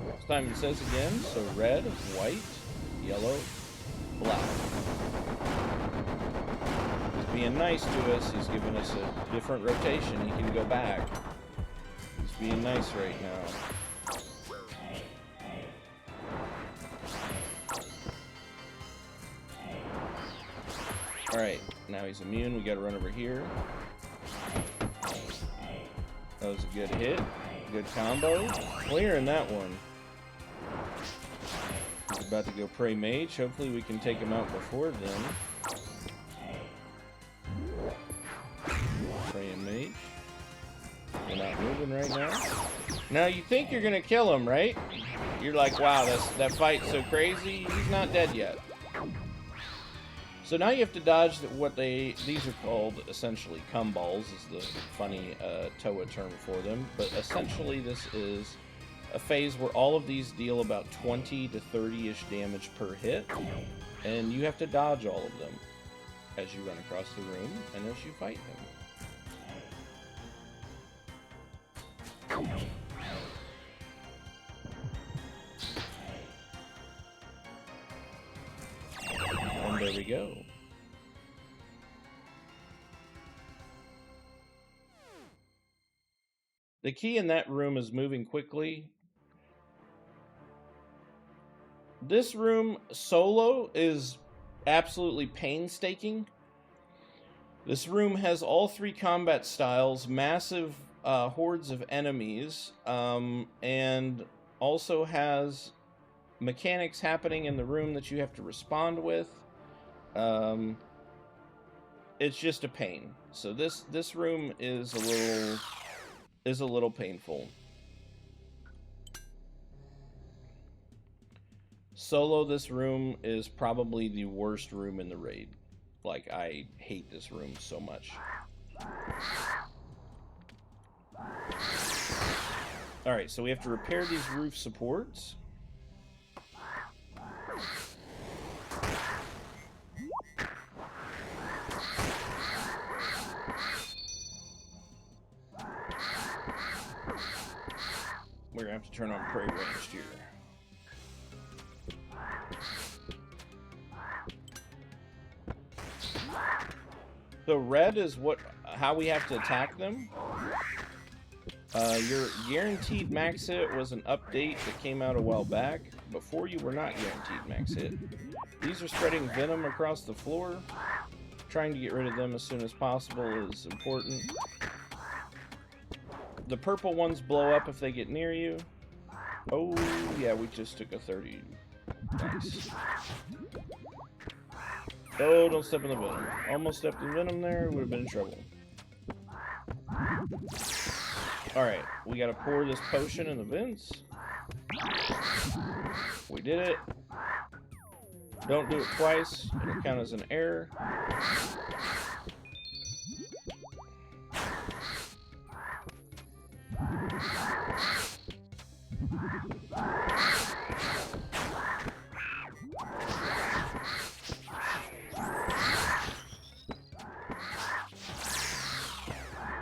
This time it says again, so red, white, yellow, black. He's being nice to us. He's giving us a different rotation. He can go back. He's being nice right now. Alright, now he's immune. We gotta run over here. That was a good hit. Good combo. Clearing that one. He's about to go pray mage. Hopefully we can take him out before then. Praying mage. We're not moving right now. Now you think you're gonna kill him, right? You're like, wow, that fight's so crazy. He's not dead yet. So now you have to dodge these are called essentially cum balls, is the funny TOA term for them. But essentially this is a phase where all of these deal about 20 to 30-ish damage per hit. And you have to dodge all of them as you run across the room and as you fight them. And there we go. The key in that room is moving quickly. This room solo is absolutely painstaking. This room has all three combat styles, massive hordes of enemies, and also has mechanics happening in the room that you have to respond with. It's just a pain. So this room is a little painful. Solo, this room is probably the worst room in the raid. Like, I hate this room so much. Alright, so we have to repair these roof supports. We're gonna have to turn on prey ranged here. So red is how we have to attack them. Your guaranteed max hit was an update that came out a while back. Before, you were not guaranteed max hit. These are spreading venom across the floor. Trying to get rid of them as soon as possible is important. The purple ones blow up if they get near you. Oh, yeah, we just took a 30. Nice. Oh, don't step in the venom. Almost stepped in venom there. Would have been in trouble. Alright, we gotta pour this potion in the vents. We did it. Don't do it twice. It'll count as an error.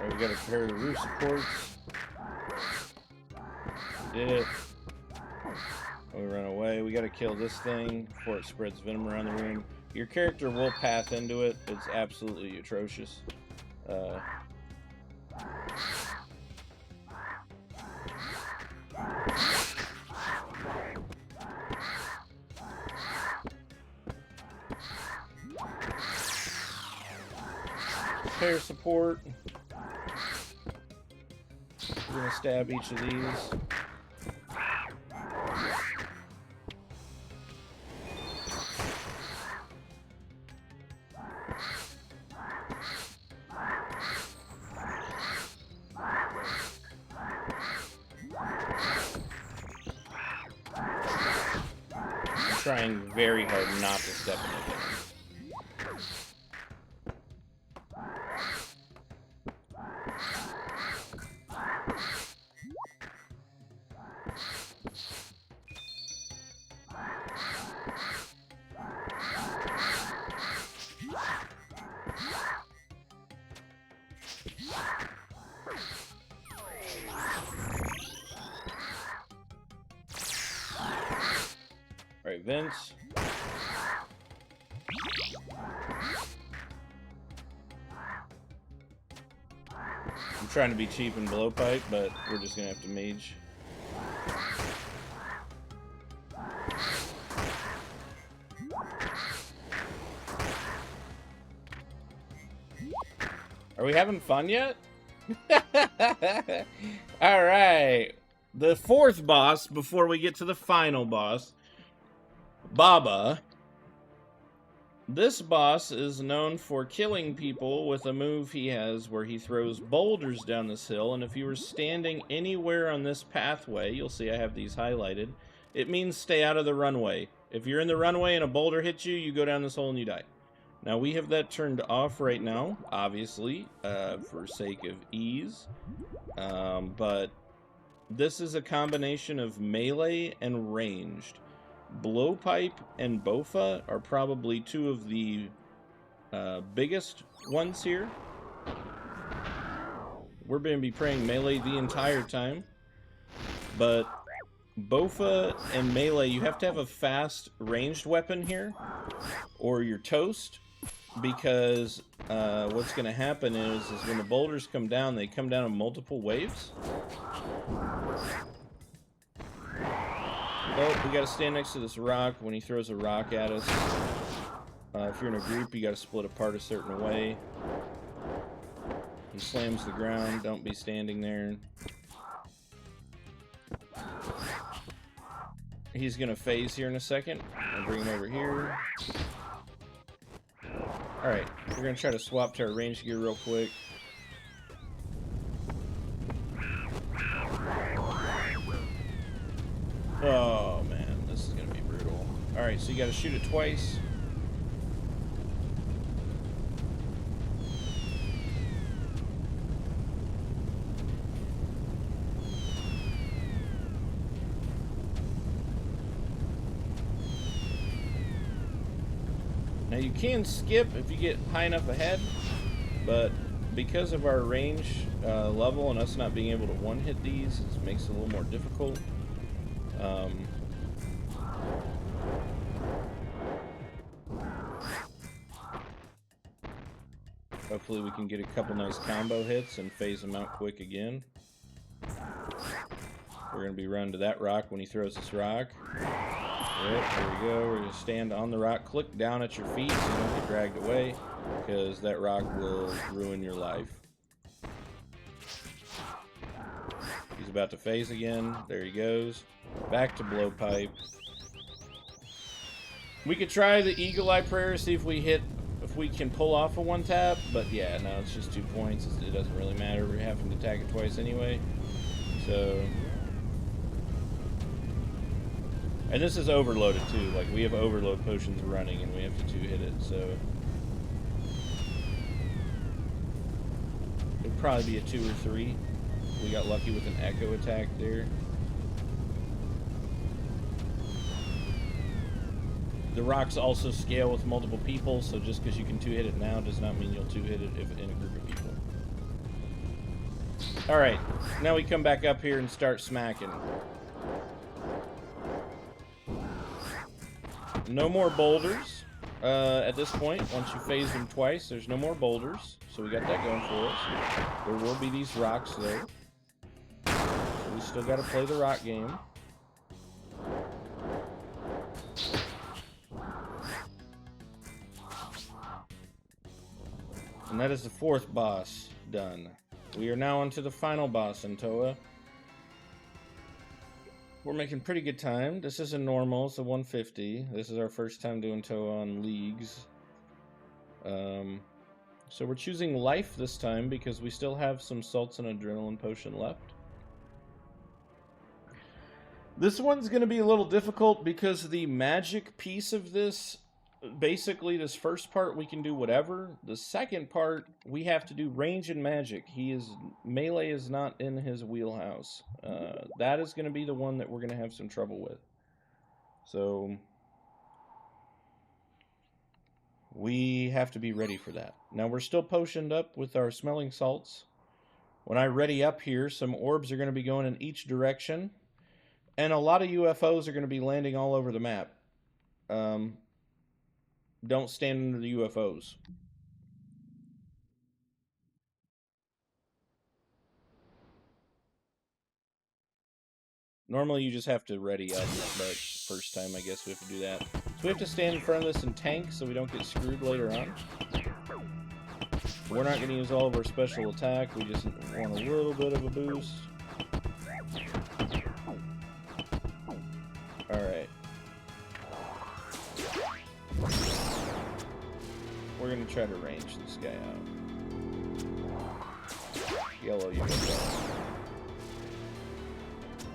We gotta prepare the roof supports. Did it. We run away. We gotta kill this thing before it spreads venom around the room. Your character will path into it. It's absolutely atrocious. Repair support. We're gonna stab each of these. trying very hard not to step in the venom. Alright, Vince. I'm trying to be cheap and blow pipe, but we're just gonna have to mage. Are we having fun yet? Alright. The fourth boss before we get to the final boss. Baba. This boss is known for killing people with a move he has where he throws boulders down this hill, and if you were standing anywhere on this pathway, you'll see I have these highlighted, it means stay out of the runway. If you're in the runway and a boulder hits you, you go down this hole and you die. Now, we have that turned off right now, obviously, for sake of ease, but this is a combination of melee and ranged. Blowpipe and Bofa are probably two of the biggest ones here. We're going to be praying melee the entire time, but Bofa and melee, you have to have a fast ranged weapon here, or you're toast, because what's going to happen is when the boulders come down, they come down in multiple waves. Oh, we gotta stand next to this rock when he throws a rock at us. If you're in a group, you gotta split apart a certain way. He slams the ground, don't be standing there. He's gonna phase here in a second. I'll bring him over here. Alright, we're gonna try to swap to our range gear real quick. Oh man, this is gonna be brutal. Alright, so you gotta shoot it twice. Now you can skip if you get high enough ahead, but because of our range level and us not being able to one-hit these, it makes it a little more difficult. Hopefully we can get a couple nice combo hits and phase them out quick again. We're going to be running to that rock when he throws this rock. Yep, there we go. We're going to stand on the rock, click down at your feet so you don't get dragged away, because that rock will ruin your life. He's about to phase again. There he goes. Back to blowpipe. We could try the Eagle Eye Prayer, see if we can pull off a one tap, but yeah, no, it's just 2 points. It doesn't really matter. We're having to attack it twice anyway. So, and this is overloaded too. Like, we have overload potions running and we have to 2-hit it, so it'd probably be a 2 or 3. We got lucky with an echo attack there. The rocks also scale with multiple people, so just because you can 2-hit it now does not mean you'll 2-hit it if in a group of people. Alright, now we come back up here and start smacking. No more boulders at this point. Once you phase them twice, there's no more boulders, so we got that going for us. There will be these rocks though. So we still got to play the rock game. And that is the 4th boss done. We are now on to the final boss in TOA. We're making pretty good time. This is a normal, it's a 150. This is our first time doing TOA on leagues. So we're choosing life this time because we still have some salts and adrenaline potion left. This one's going to be a little difficult because the magic piece of this, basically this first part we can do whatever. The second part we have to do range and magic. Melee is not in his wheelhouse. That is going to be the one that we're going to have some trouble with. So we have to be ready for that. Now we're still potioned up with our smelling salts. When I ready up here, some orbs are going to be going in each direction. And a lot of UFOs are going to be landing all over the map. Don't stand under the UFOs. Normally you just have to ready up, but first time I guess we have to do that. So we have to stand in front of this and tank so we don't get screwed later on. We're not going to use all of our special attack. We just want a little bit of a boost. Alright. We're going to try to range this guy out. Yellow, you go.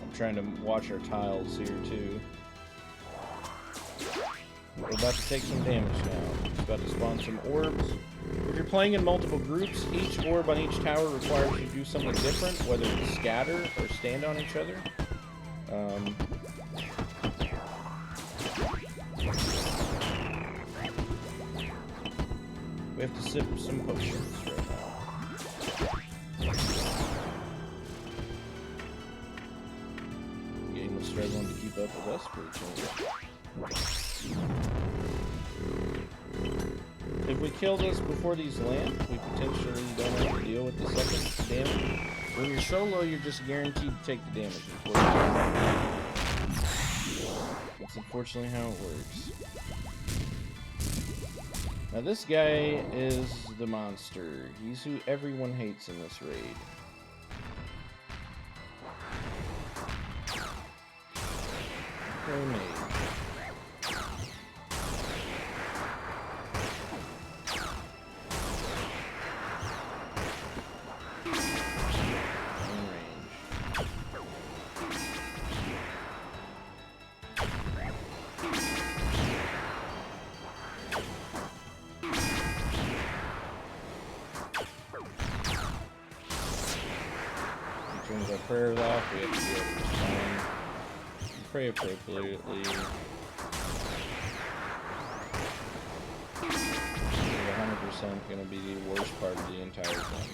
I'm trying to watch our tiles here, too. We're about to take some damage now. It's about to spawn some orbs. If you're playing in multiple groups, each orb on each tower requires you to do something different, whether it's scatter or stand on each other. We have to sip some potions right now. The game was struggling to keep up with us for a change. If we kill this before these land, we potentially don't have to deal with the second damage. When you're solo, you're just guaranteed to take the damage. That's unfortunately how it works. Now this guy is the monster. He's who everyone hates in this raid. Grenade. Turns our prayers off, we have to be able to respond and pray appropriately. 100% going to be the worst part of the entire thing.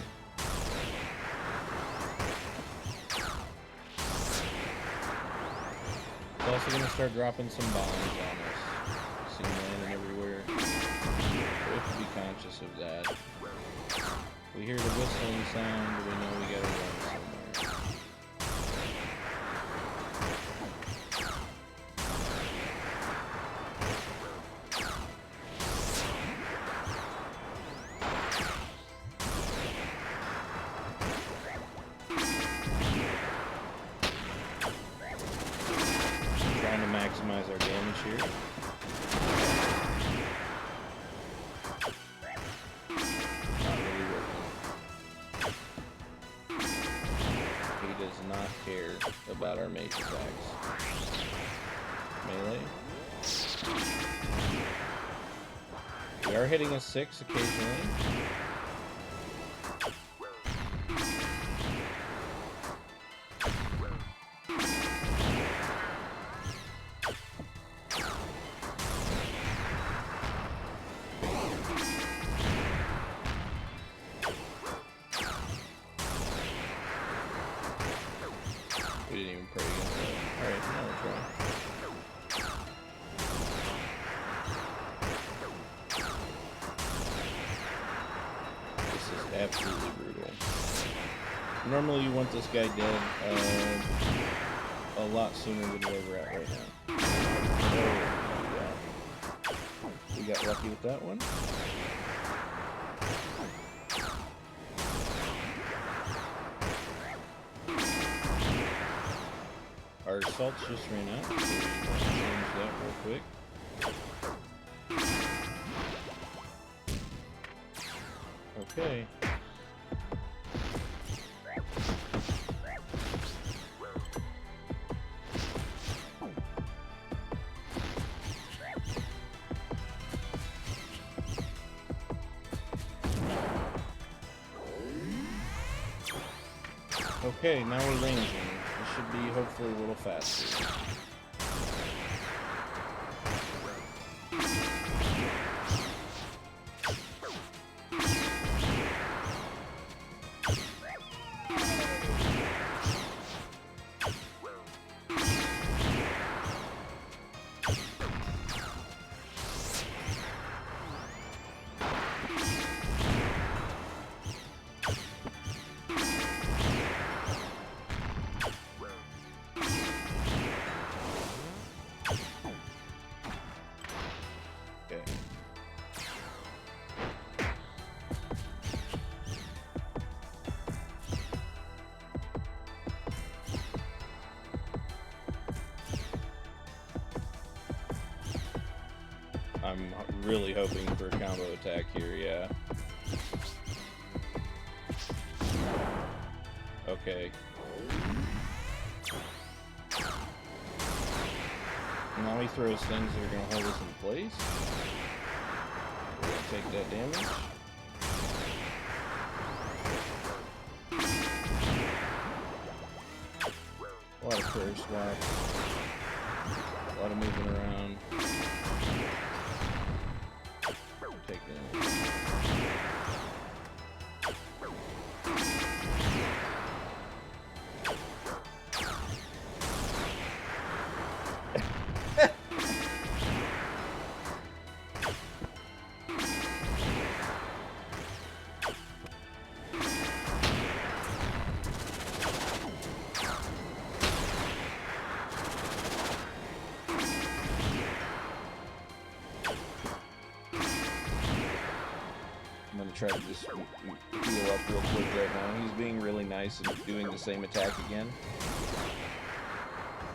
It's also going to start dropping some bombs on us. See them landing everywhere. We have to be conscious of that. We hear the whistling sound, we know we gotta run somewhere. Trying to maximize our damage here. Not care about our mage attacks. Melee. We are hitting a 6 occasionally. We didn't even pray against that. Alright, now we'll try. This is absolutely brutal. Normally you want this guy dead a lot sooner than where we're at right now. Oh, yeah. We got lucky with that one. Our salts just ran out, so we'll change that real quick. Okay. Okay, now we're ranging. This should be hopefully a little faster. I'm really hoping for a combo attack here, yeah. Okay. Now he throws things that are going to hold us in place. We're going to take that damage. A lot of prayer swaps. A lot of moving around. Take damage. I'm going to try to just heal up real quick right now. He's being really nice and doing the same attack again.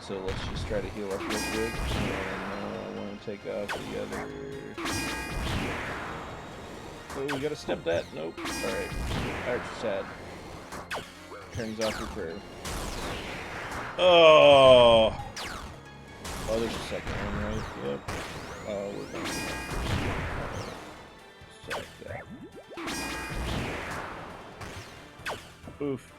So let's just try to heal up real quick. And I want to take off the other... Oh, we got to step that? Nope. Alright. Archer's sad. Turns off your prayer. Oh! Oh, there's a second one, right? Yep. Oh, we're going to... Sack that. Oof.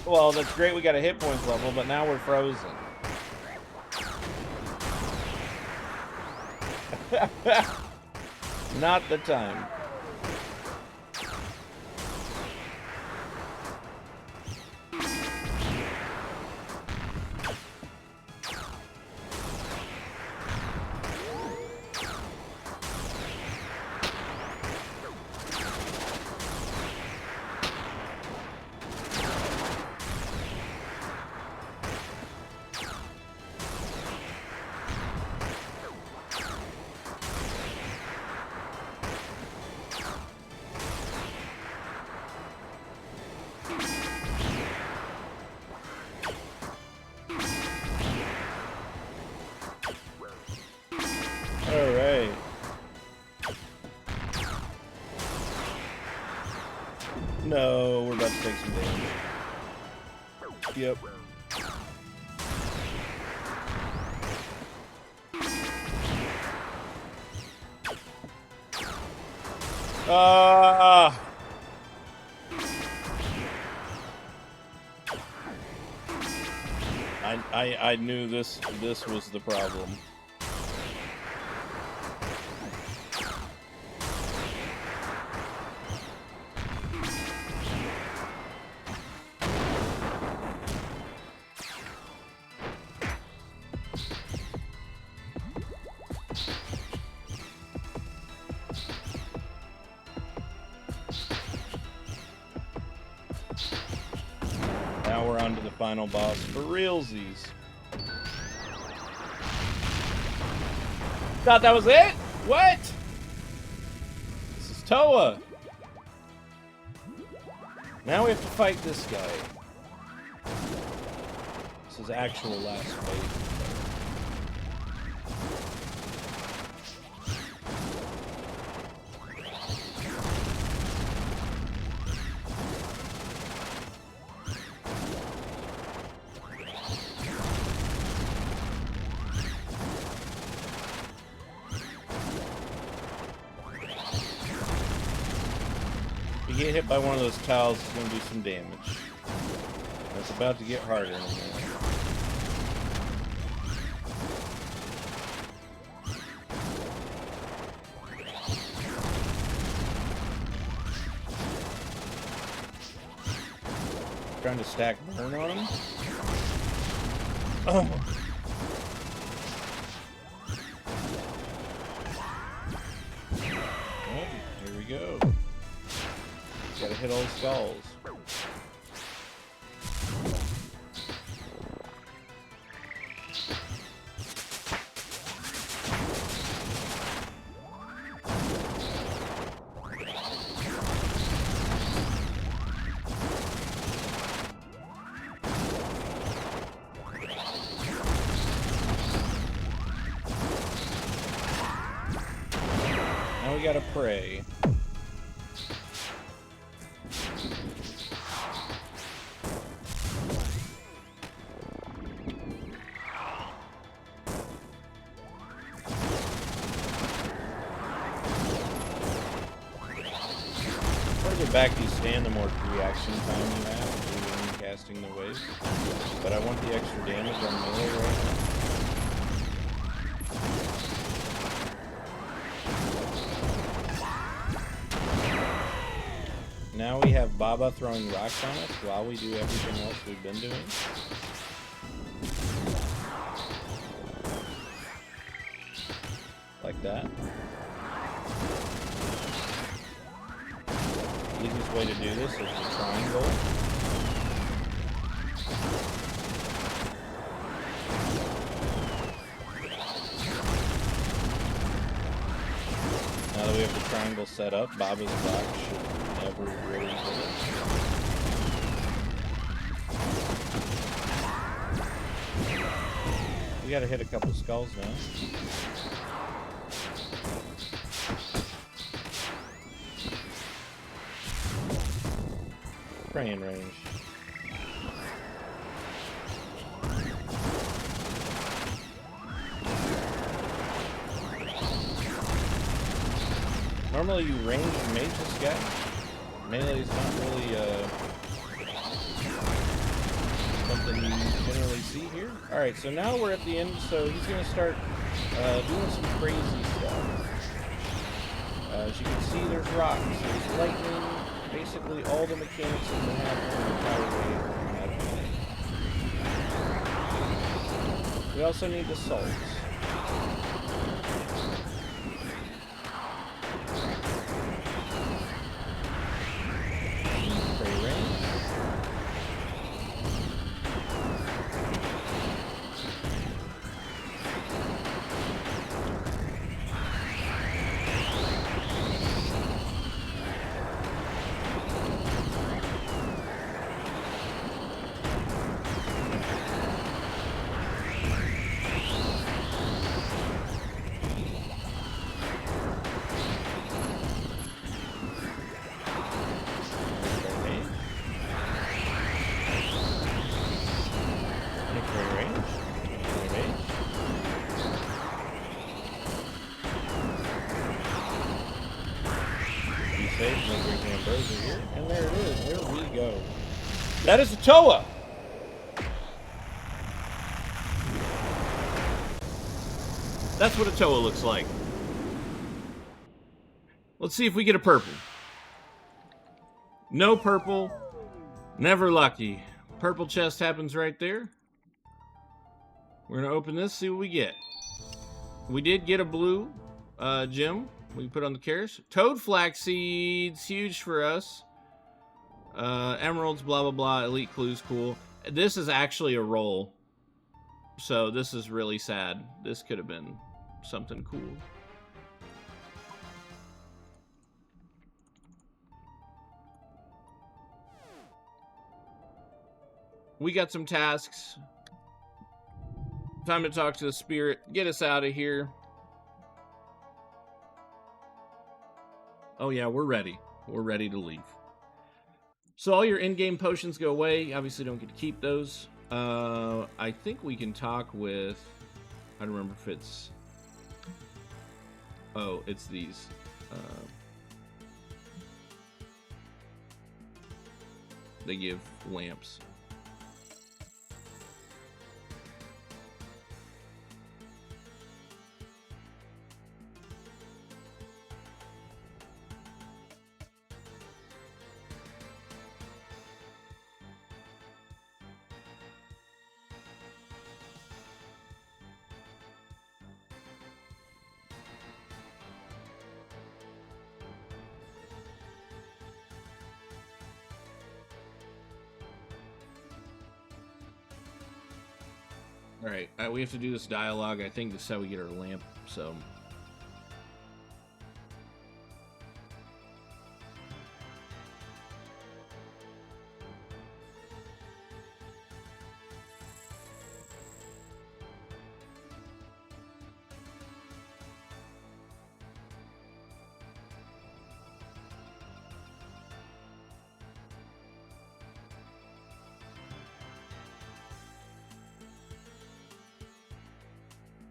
Well, that's great we got a hit points level, but now we're frozen. Not the time. Alright. No, we're about to take some damage. Yep. I knew this was the problem. Now we're on to the final boss for realsies. Thought that was it? What? This is TOA. Now we have to fight this guy. This is actual last fight. get hit by one of those tiles, it's going to do some damage. And it's about to get harder in a minute. Trying to stack burn on him. Oh. Well, here we go. Gotta hit all the skulls. Now we gotta pray. The further back you stand, the more reaction time you have to casting the wave. But I want the extra damage on melee right now. Now we have Baba throwing rocks on us while we do everything else we've been doing. Like that. The easiest way to do this is the triangle. Now that we have the triangle set up, Baba's rock should never really hit it. We gotta hit a couple skulls now. Praying range. Normally you range and mage this guy. Melee is not really something you generally see here. Alright, so now we're at the end, so he's going to start doing some crazy stuff. As you can see, there's rocks, there's lightning, basically all the mechanics that we have in the entire wave. We also need the salts. Here, and there it is. There we go. That is a TOA. That's what a TOA looks like. Let's see if we get a purple. No purple. Never lucky. Purple chest happens right there. We're going to open this, see what we get. We did get a blue gem. We can put on the cares. Toad flax seeds, huge for us. Emeralds, blah, blah, blah. Elite clues, cool. This is actually a roll. So this is really sad. This could have been something cool. We got some tasks. Time to talk to the spirit. Get us out of here. Oh yeah, we're ready. We're ready to leave. So all your in-game potions go away. Obviously don't get to keep those. I think we can talk with... I don't remember if it's... Oh, it's these. they give lamps. All right, we have to do this dialogue. I think this is how we get our lamp. So,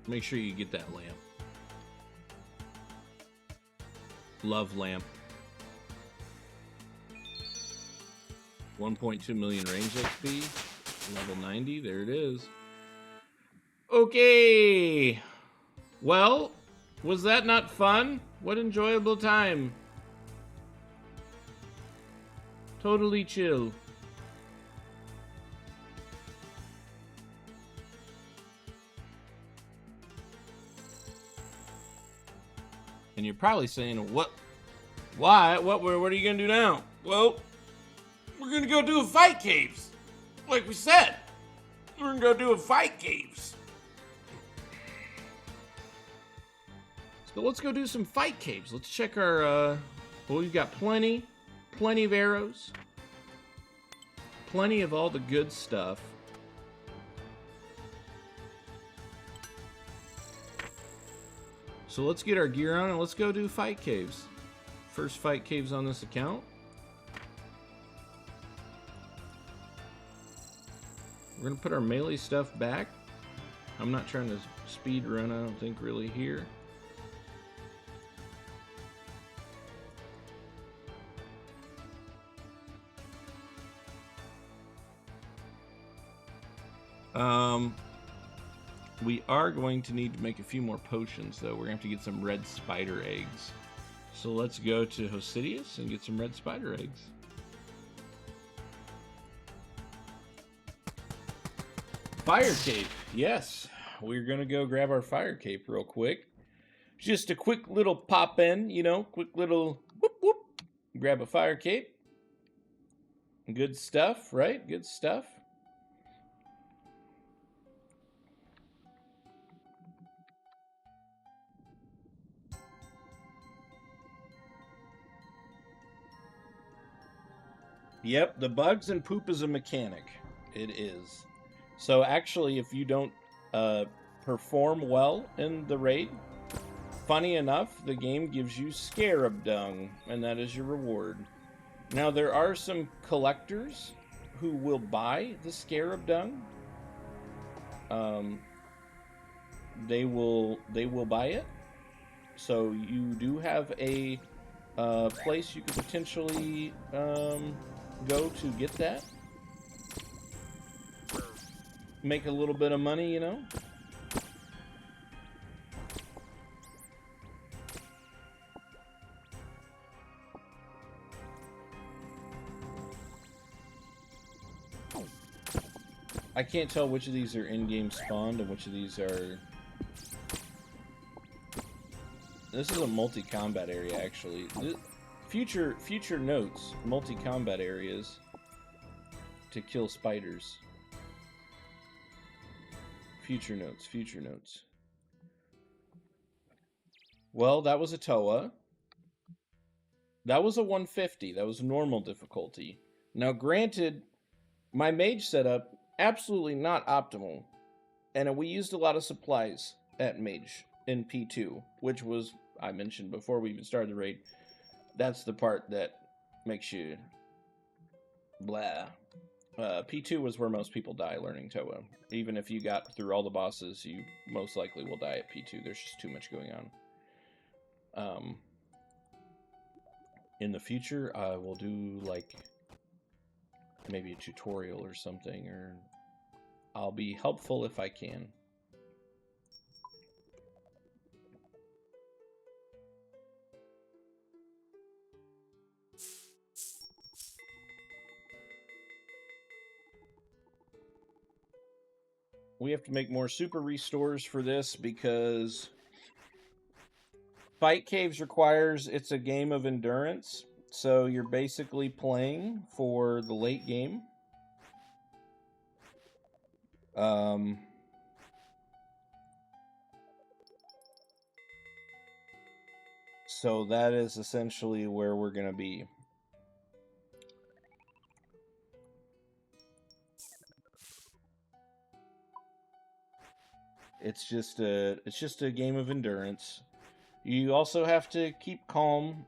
make sure you get that lamp. Love lamp. 1.2 million range XP. Level 90. There it is. Okay. Well, was that not fun? What enjoyable time. Totally chill. And you're probably saying, what? Why? What are you going to do now? Well, we're going to go do a fight caves. Like we said. We're going to go do a fight caves. So let's go do some fight caves. Let's check our, well, we've got plenty of arrows. Plenty of all the good stuff. So let's get our gear on and let's go do fight caves. First fight caves on this account. We're gonna put our melee stuff back. I'm not trying to speed run, I don't think really here. We are going to need to make a few more potions, though. We're going to have to get some red spider eggs. So let's go to Hosidius and get some red spider eggs. Fire cape. Yes, we're going to go grab our fire cape real quick. Just a quick little pop in, you know, quick little whoop whoop. Grab a fire cape. Good stuff, right? Good stuff. Yep, the bugs and poop is a mechanic. It is. So actually, if you don't perform well in the raid, funny enough, the game gives you scarab dung, and that is your reward. Now, there are some collectors who will buy the scarab dung. They will buy it. So you do have a place you could potentially go to get that. Make a little bit of money, you know. I can't tell which of these are in-game spawned and which of these are... This is a multi-combat area, actually. Future notes, multi-combat areas to kill spiders. Future notes. Well, that was a TOA. That was a 150. That was normal difficulty. Now, granted, my mage setup, absolutely not optimal. And we used a lot of supplies at mage in P2, which was, I mentioned before we even started the raid, that's the part that makes you blah. P2 was where most people die learning TOA. Even if you got through all the bosses, you most likely will die at P2. There's just too much going on. In the future, I will do, like, maybe a tutorial or something, or I'll be helpful if I can. We have to make more super restores for this because Fight Caves requires, it's a game of endurance, so you're basically playing for the late game. So that is essentially where we're going to be. It's just a game of endurance. You also have to keep calm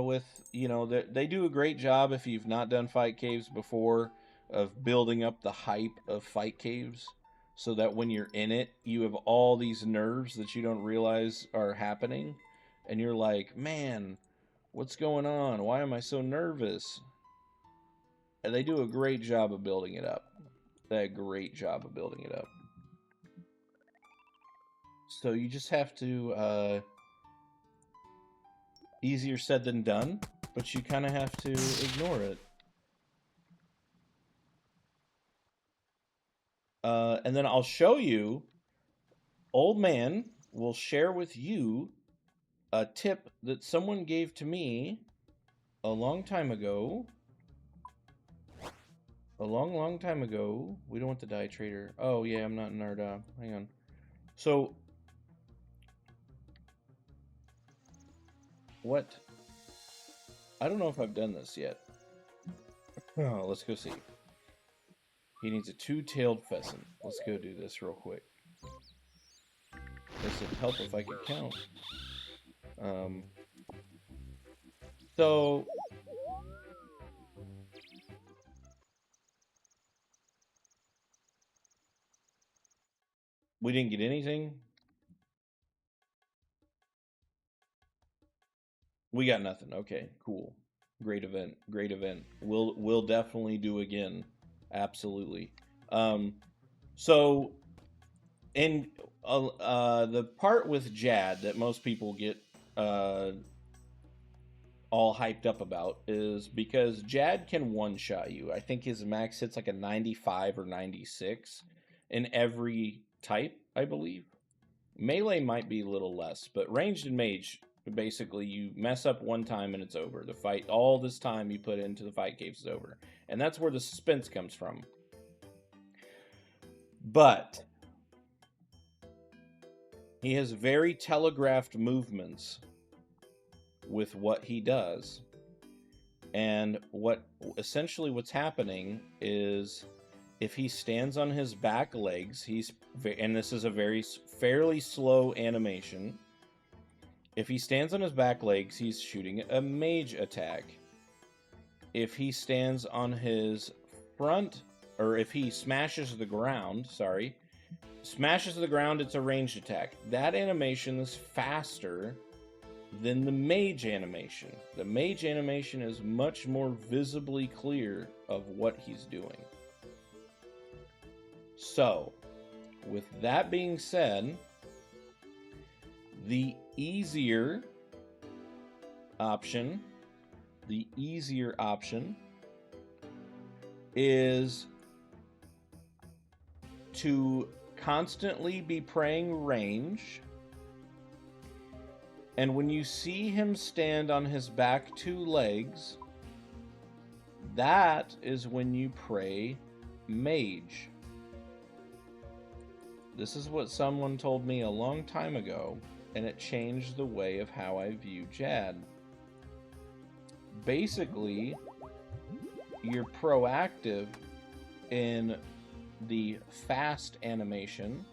with, you know, they do a great job if you've not done Fight Caves before of building up the hype of Fight Caves so that when you're in it, you have all these nerves that you don't realize are happening. And you're like, man, what's going on? Why am I so nervous? And they do a great job of building it up. They do a great job of building it up. So you just have to, easier said than done, but you kind of have to ignore it. And then I'll show you, Old Man will share with you a tip that someone gave to me a long time ago. A long time ago. We don't want the die trader. Oh, yeah, I'm not in our hang on. So, what? I don't know if I've done this yet. Oh, let's go see. He needs a two-tailed pheasant. Let's go do this real quick. This would help if I could count. So we didn't get anything. We got nothing. Okay, cool. Great event. Great event. We'll definitely do again. Absolutely. So in the part with Jad that most people get all hyped up about is because Jad can one-shot you. I think his max hits like a 95 or 96 in every type, I believe. Melee might be a little less, but ranged and mage, basically you mess up one time and it's over. The fight, all this time you put into the fight caves is over. And that's where the suspense comes from. But he has very telegraphed movements with what he does. And essentially what's happening is if he stands on his back legs, and this is a fairly slow animation. If he stands on his back legs, he's shooting a mage attack. If he stands on his front, or if he smashes the ground, it's a ranged attack. That animation is faster than the mage animation. The mage animation is much more visibly clear of what he's doing. So, with that being said, the easier option is to constantly be praying range, and when you see him stand on his back two legs, that is when you pray mage. This is what someone told me a long time ago, and it changed the way of how I view Jad. Basically, you're proactive in the fast animation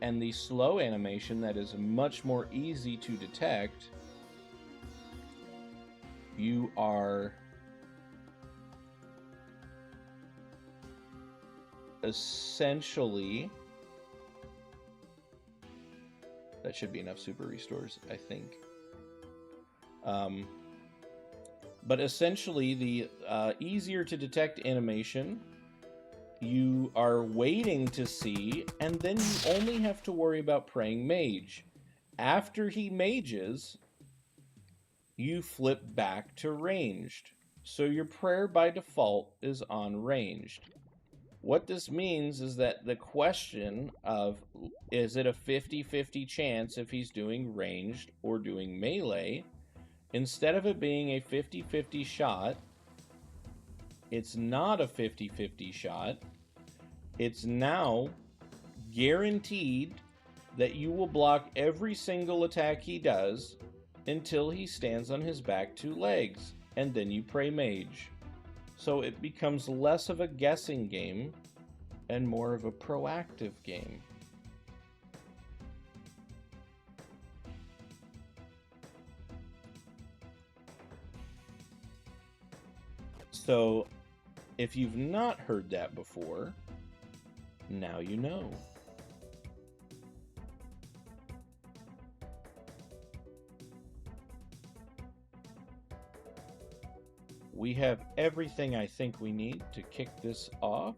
and the slow animation that is much more easy to detect. You are essentially... That should be enough super restores, I think. But essentially, the easier to detect animation, you are waiting to see, and then you only have to worry about praying mage. After he mages, you flip back to ranged. So your prayer by default is on ranged. What this means is that the question of is it a 50-50 chance if he's doing ranged or doing melee, instead of it being a 50-50 shot, it's not a 50-50 shot. It's now guaranteed that you will block every single attack he does until he stands on his back 2 legs, and then you pray mage. So it becomes less of a guessing game and more of a proactive game. So if you've not heard that before, now you know. We have everything I think we need to kick this off.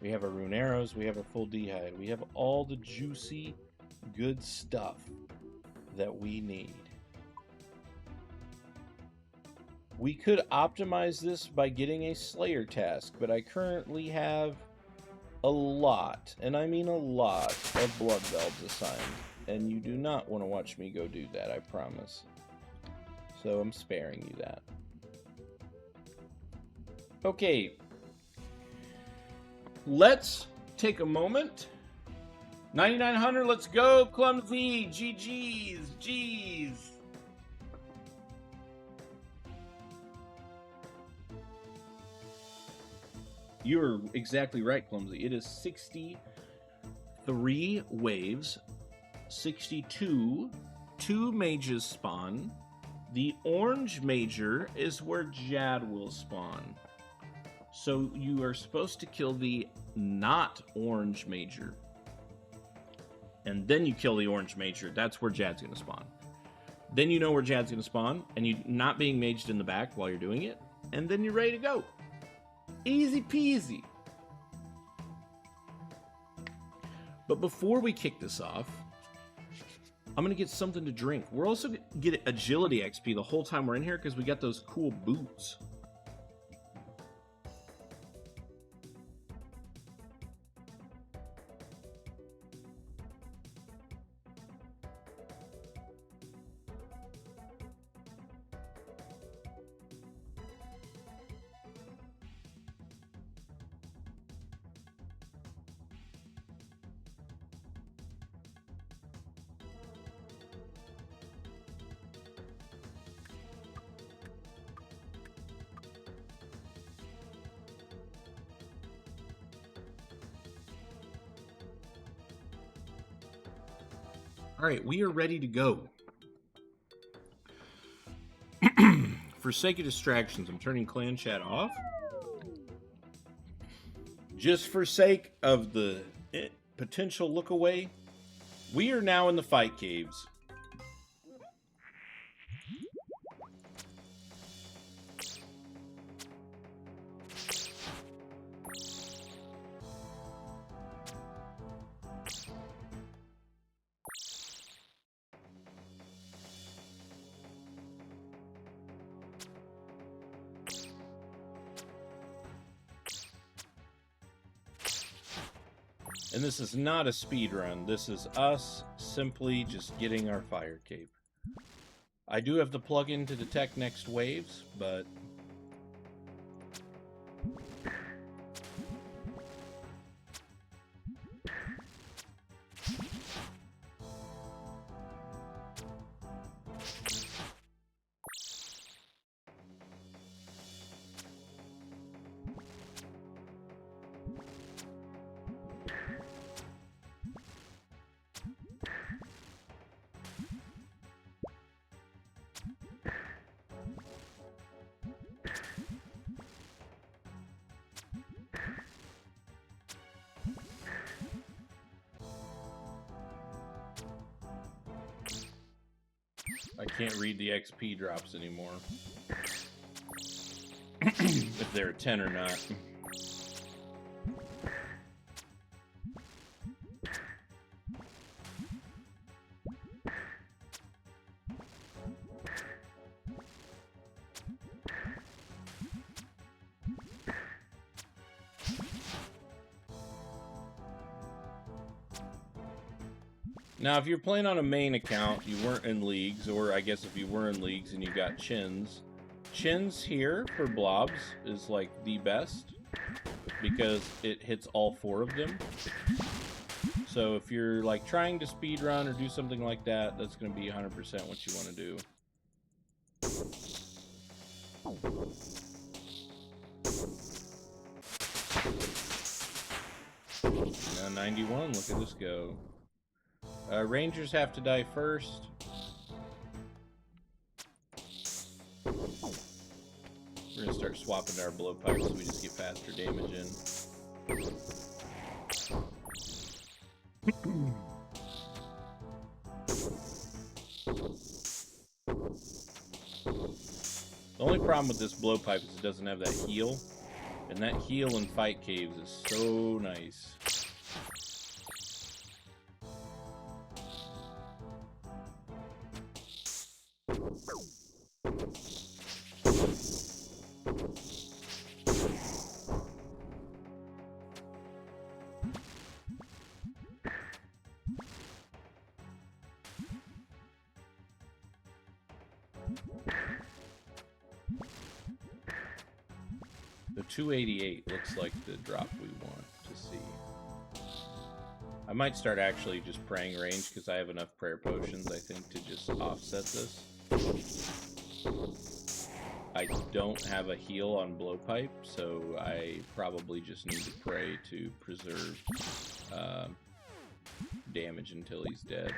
We have our rune arrows, we have our full d'hide, we have all the juicy, good stuff that we need. We could optimize this by getting a Slayer task, but I currently have a lot, and I mean a lot, of blood velds assigned, and you do not want to watch me go do that, I promise. So I'm sparing you that. Okay. Let's take a moment. 9900, let's go, Clumsy. GG's. Jeez. You're exactly right, Clumsy. It is 63 waves, 62, 2 mages spawn. The orange major is where Jad will spawn. So you are supposed to kill the not orange major. And then you kill the orange major. That's where Jad's going to spawn. Then you know where Jad's going to spawn, and you're not being maged in the back while you're doing it. And then you're ready to go. Easy peasy. But before we kick this off, I'm going to get something to drink. We're also going to get agility XP the whole time we're in here because we got those cool boots. All right, we are ready to go. For sake of distractions, I'm turning clan chat off. Just for sake of the potential look away, we are now in the fight caves. And this is not a speed run. This is us simply just getting our fire cape. I do have the plugin to detect next waves, but can't read the XP drops anymore. If they're a 10 or not. Now, if you're playing on a main account, you weren't in leagues, or I guess if you were in leagues and you got chins, chins here for blobs is like the best because it hits all 4 of them. So if you're like trying to speed run or do something like that, that's going to be 100% what you want to do. Now 91, look at this go. Rangers have to die first. We're going to start swapping our blowpipes so we just get faster damage in. The only problem with this blowpipe is it doesn't have that heal. And that heal in fight caves is so nice. The 288 looks like the drop we want to see. I might start actually just praying range because I have enough prayer potions, I think, to just offset this. I don't have a heal on blowpipe, so I probably just need to pray to preserve damage until he's dead.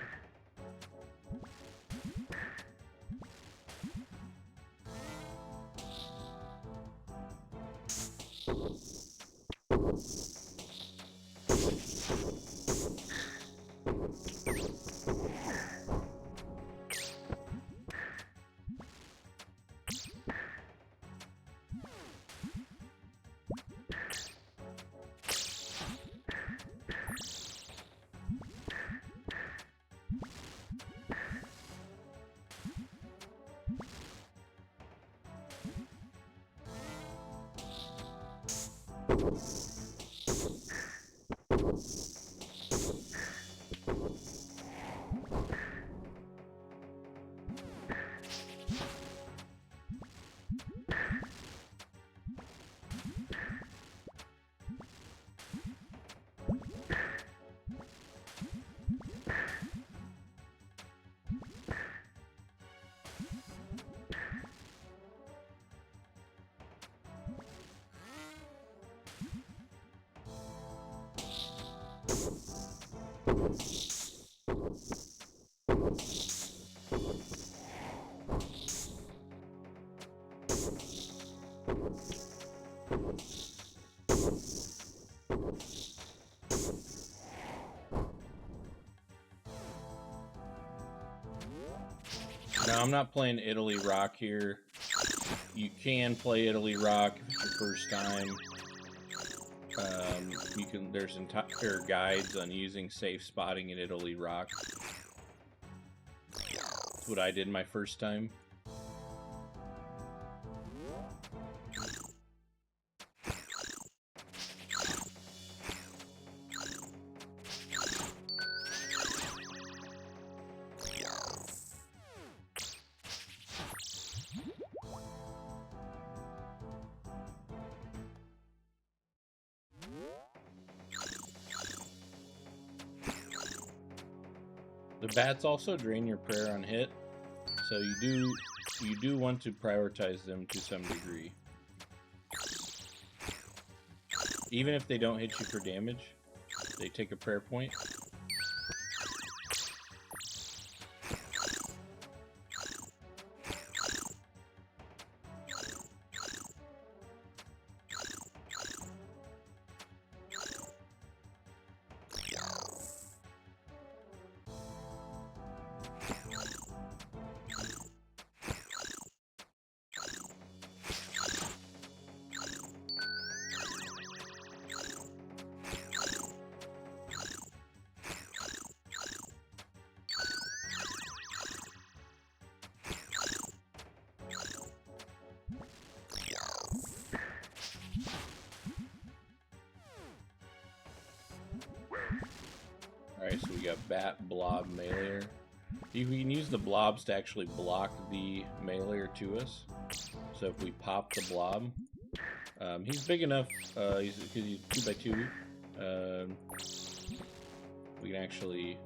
Now, I'm not playing Italy Rock here. You can play Italy Rock if it's your first time. There's entire guides on using safe spotting in Italy Rock. That's what I did my first time. The bats also drain your prayer on hit, so you do want to prioritize them to some degree. Even if they don't hit you for damage, they take a prayer point. a bat blob meleeer. You can use the blobs to actually block the meleeer to us. So if we pop the blob, he's big enough, because he's 2x2. We can actually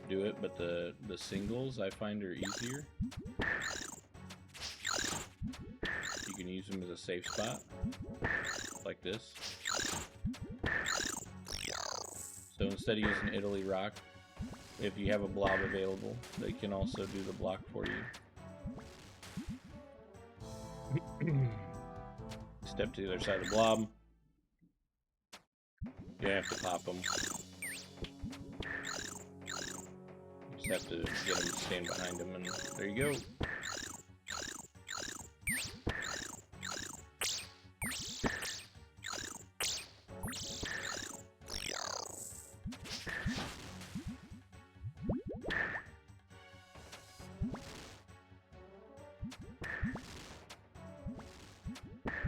do it, but the singles I find are easier. You can use them as a safe spot, like this. So instead of using Italy Rock, if you have a blob available, they can also do the block for you. Step to the other side of the blob. You don't have to pop them. You just have to get them to stand behind them, and there you go.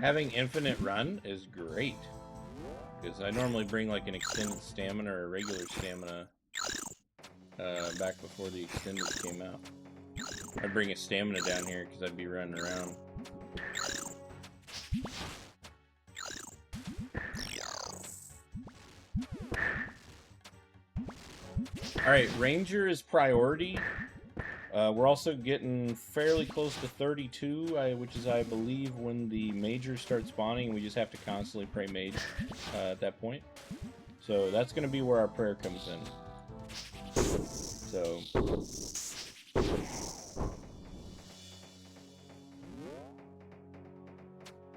Having infinite run is great, because I normally bring like an extended stamina or a regular stamina back before the extended came out. I'd bring a stamina down here because I'd be running around. Alright, Ranger is priority. We're also getting fairly close to 32, which is, I believe, when the Major starts spawning. We just have to constantly pray Mage at that point. So that's going to be where our prayer comes in. So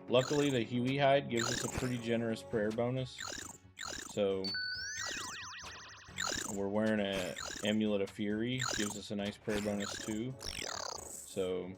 luckily, the Huey hide gives us a pretty generous prayer bonus. So we're wearing an Amulet of Fury, gives us a nice prayer bonus too. So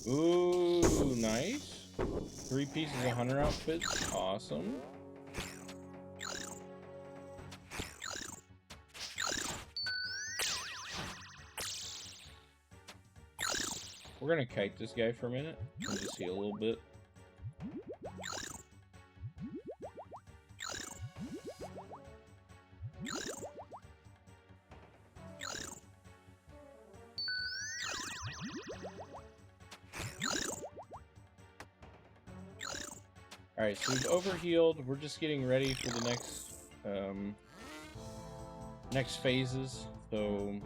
ooh, nice. 3 pieces of hunter outfits. Awesome. We're gonna kite this guy for a minute and just heal a little bit. Alright, so we've overhealed. We're just getting ready for the next phases. So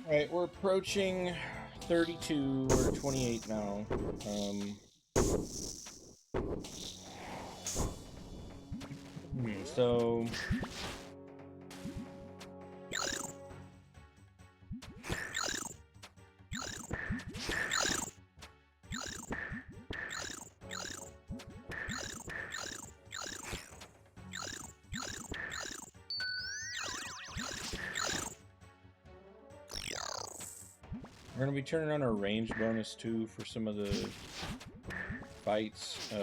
Alright, we're approaching 32 or 28 now. So we're going to be turning on our range bonus too for some of the fights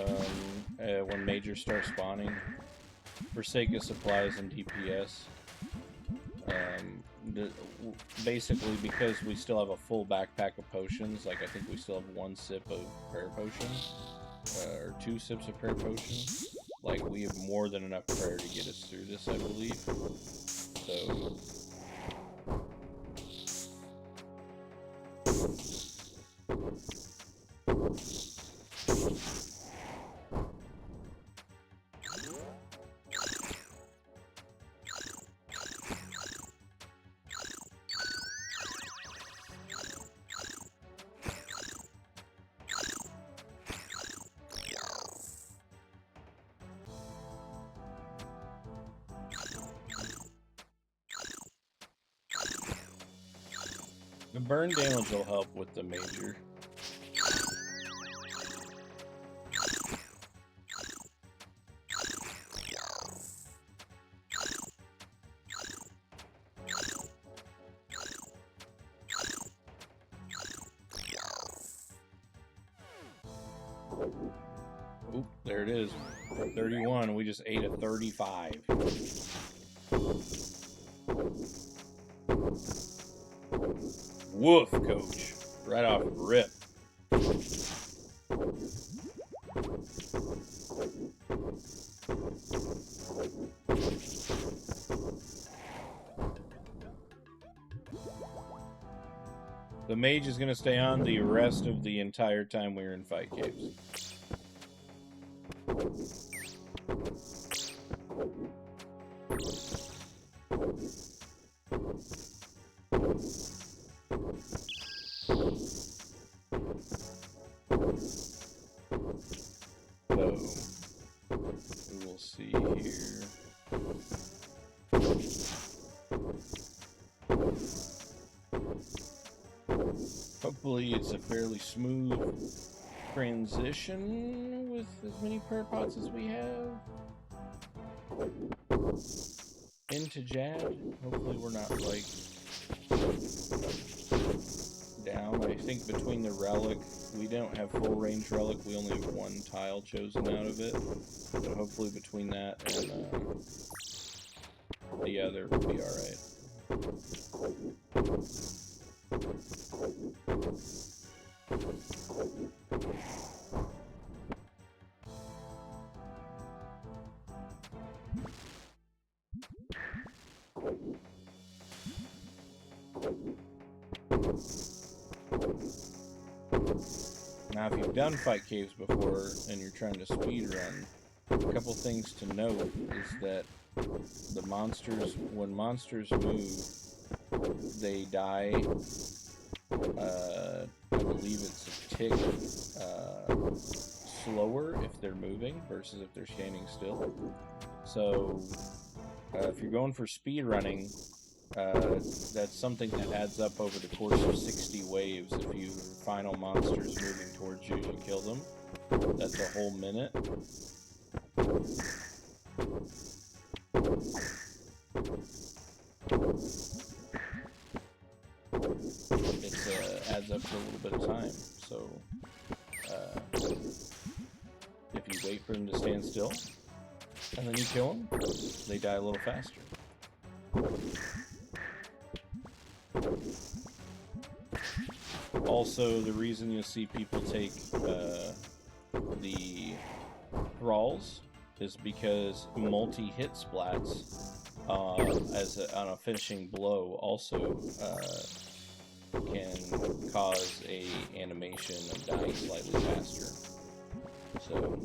when majors start spawning, for sake of supplies and DPS. Basically, because we still have a full backpack of potions, like I think we still have 1 sip of prayer potion, or 2 sips of prayer potion. Like, we have more than enough prayer to get us through this, I believe. So the burn damage will help with the major. Oop, there it is. 31. We just ate a 35. Woof, coach. Right off rip. The mage is going to stay on the rest of the entire time we're in fight caves. We will see here. Hopefully it's a fairly smooth transition with as many prayer pots as we have into Jad. Hopefully we're not like down. I think between the relic, we don't have full range relic, we only have 1 tile chosen out of it, so hopefully between that and the other will be alright. Now, if you've done fight caves before and you're trying to speed run, a couple things to note is that the monsters, when monsters move, they die. I believe it's a tick slower if they're moving versus if they're standing still. So if you're going for speed running, that's something that adds up over the course of 60 waves. If your final monster's moving towards you, you kill them. That's a whole minute. It adds up to a little bit of time. So if you wait for them to stand still and then you kill them, they die a little faster. Also, the reason you'll see people take the thralls is because multi-hit splats on a finishing blow also can cause a animation of dying slightly faster. So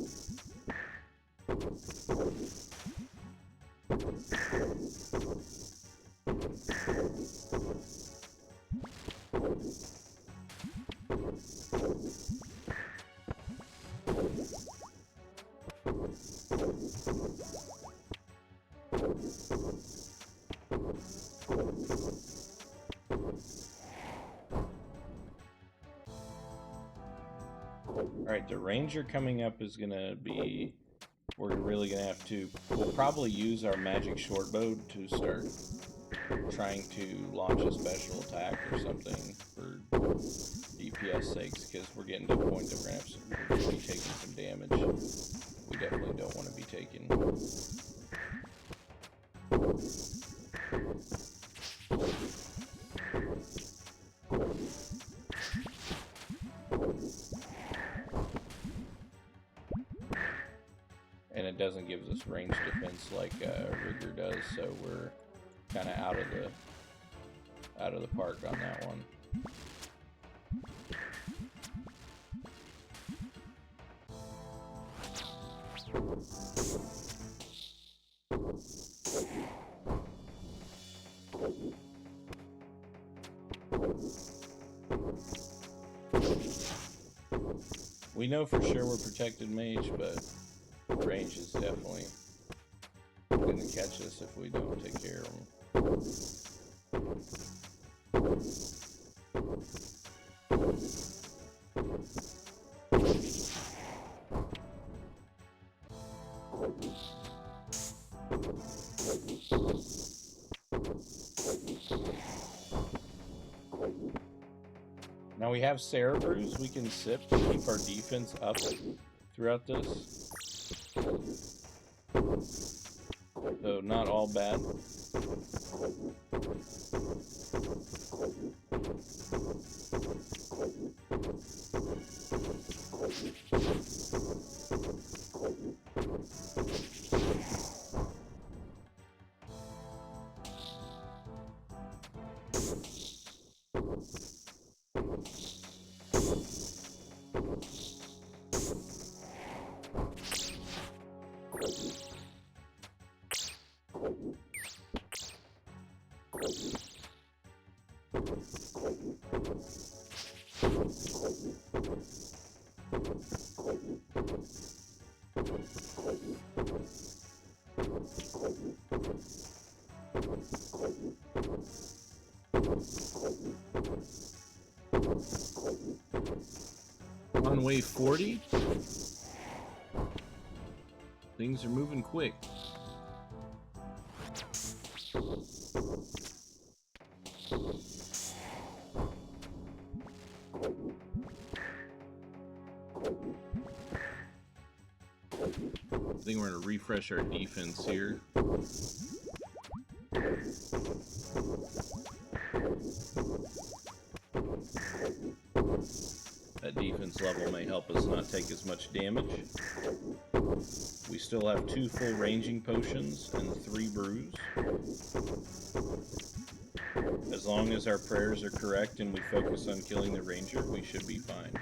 Alright, the ranger coming up is gonna be... We're really gonna have to... We'll probably use our magic short bow to start trying to launch a special attack or something for DPS sakes, because we're getting to a point that we're gonna be taking some damage. We definitely don't want to be taking. And it doesn't give us range defense like Rigger does, so we're kind of out of the park on that one. We know for sure we're protected mage, but range is definitely gonna catch us if we don't take care of them. Now we have Sarah Brews we can sip to keep our defense up throughout this. So not all bad. On wave 40, things are moving quick. I think we're going to refresh our defense here. That defense level may help us not take as much damage. We still have 2 full ranging potions and 3 brews. As long as our prayers are correct and we focus on killing the ranger, we should be fine.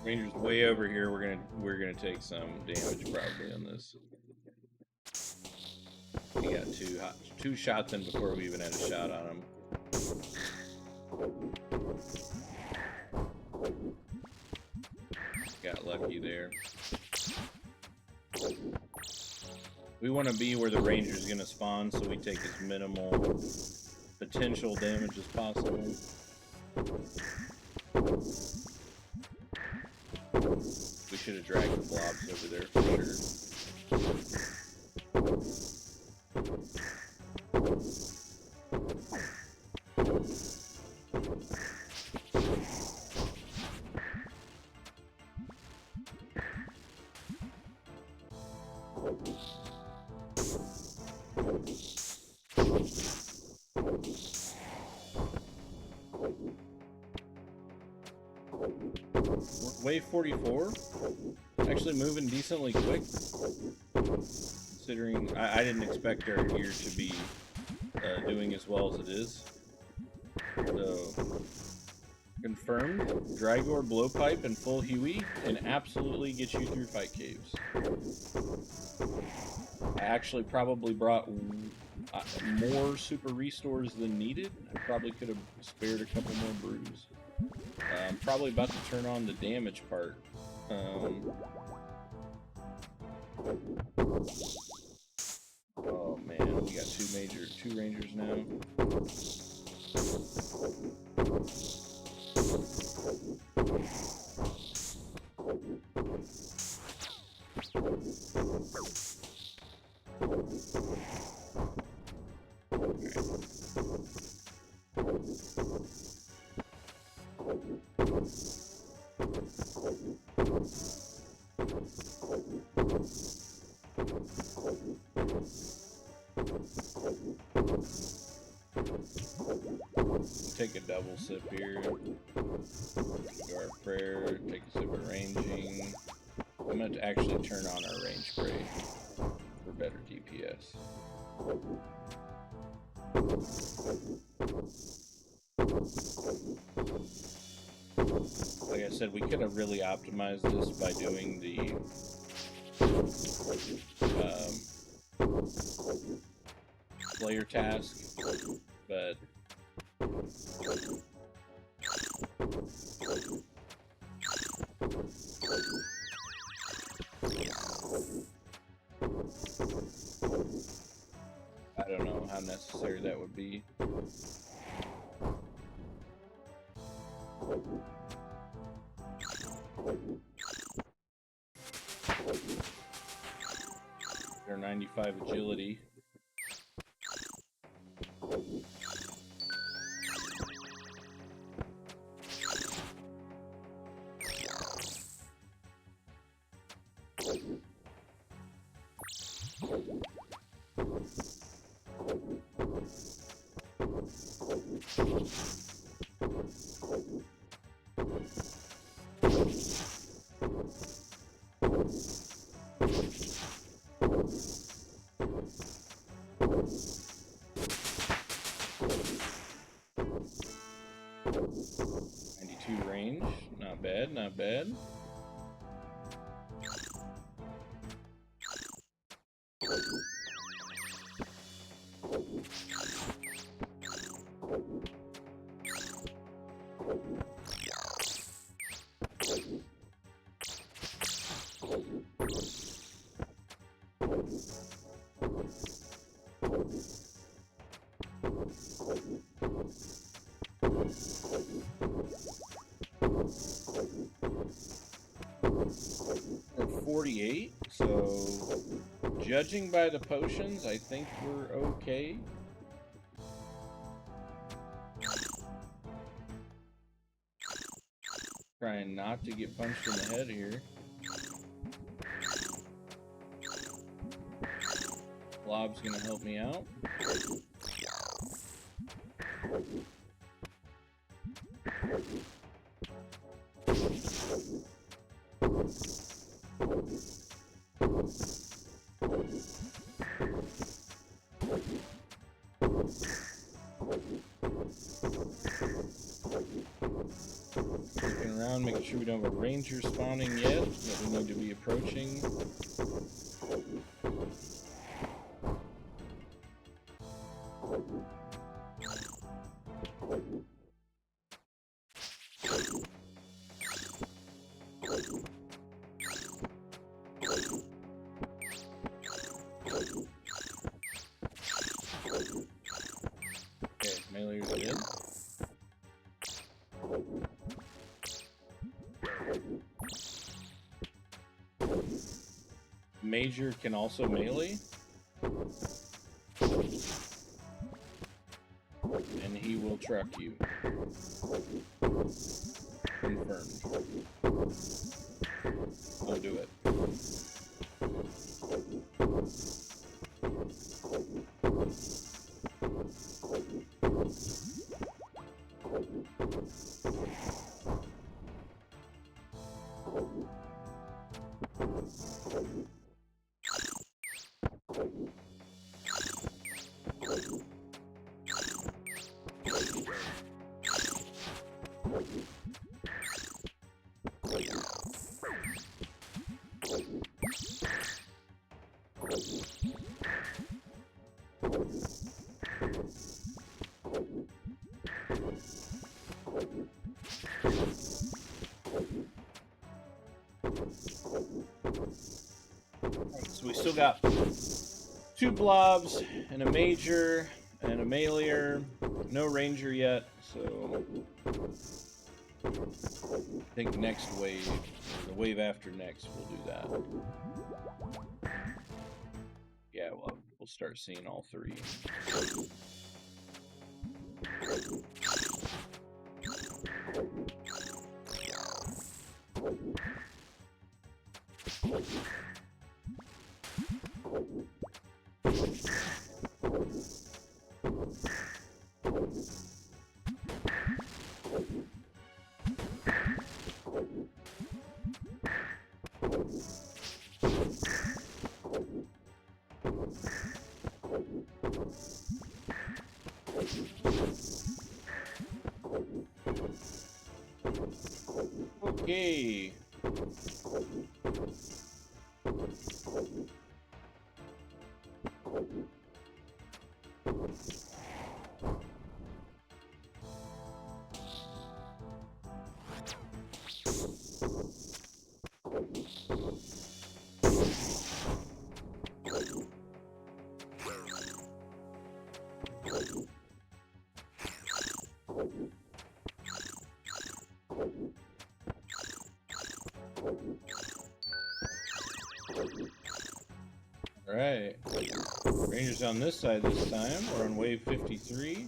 Ranger's way over here. We're gonna take some damage probably on this. We got two shots in before we even had a shot on him. Got lucky there. We want to be where the ranger's gonna spawn, so we take as minimal potential damage as possible. We should have dragged the blobs over there for sure. wave 44, actually moving decently quick, considering I didn't expect our gear to be doing as well as it is. So, confirmed, Drygore Blowpipe and full Huey can absolutely get you through fight caves. I actually probably brought more super restores than needed. I probably could have spared a couple more brews. I'm probably about to turn on the damage part. Oh man, we got two rangers now. Take a double sip here. Do our prayer. Take a sip of ranging. I'm going to actually turn on our range spray for better DPS. Like I said, we could have really optimized this by doing the player task, but I don't know how necessary that would be. They're 95 agility. Range, not bad, not bad. We're 48, so judging by the potions, I think we're okay. Trying not to get punched in the head here. Blob's gonna help me out. Looking around, making sure we don't have a ranger spawning yet that we need to be approaching. Okay, melee is good. Major can also melee. And he will truck you. Confirmed. I'll do it. So we still got 2 blobs and a major and a meleeer. No ranger yet, so I think next wave, the wave after next, we'll do that. Yeah, we'll start seeing all 3. Okay. Alright. Rangers on this side this time. We're on wave 53.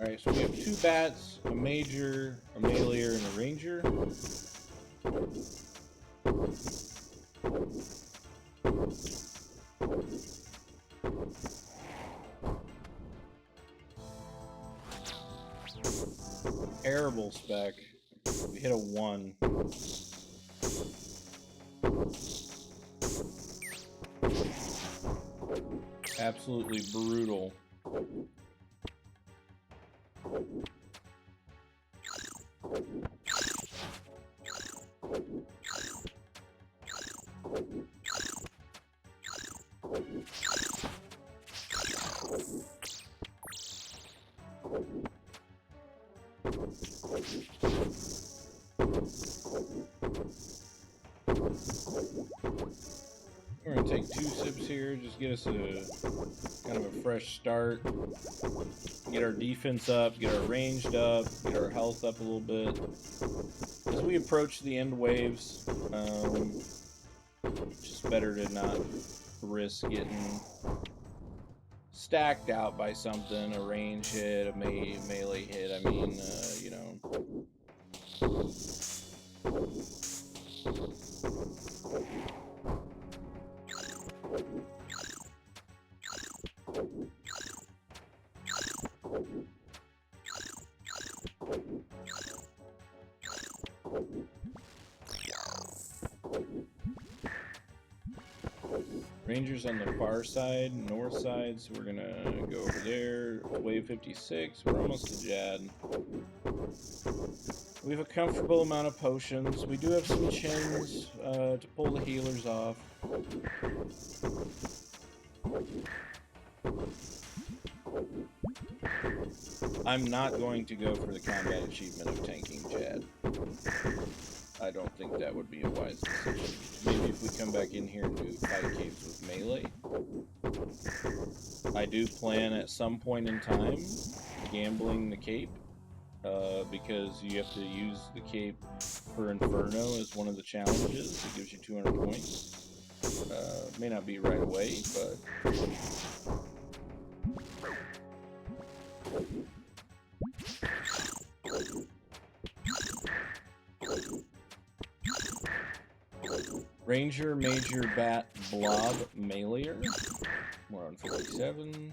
Alright, so we have 2 bats, a major, a meleeer, and a ranger. Terrible spec. We hit a 1. Absolutely brutal. We're going to take 2 sips here, just get us a kind of a fresh start. Get our defense up, get our ranged up, get our health up a little bit. As we approach the end waves, it's just better to not risk getting stacked out by something, a range hit, a melee hit. I mean, you know. Rangers on the far side, north side, so we're gonna go over there. Wave 56, we're almost to Jad. We have a comfortable amount of potions. We do have some chins to pull the healers off. I'm not going to go for the combat achievement of tanking Jad. I don't think that would be a wise decision. Maybe if we come back in here and do fight caves with melee. I do plan at some point in time gambling the cape, because you have to use the cape for Inferno as one of the challenges. It gives you 200 points. May not be right away, but... Ranger, Major, Bat, Blob, Meleer. We're on 57.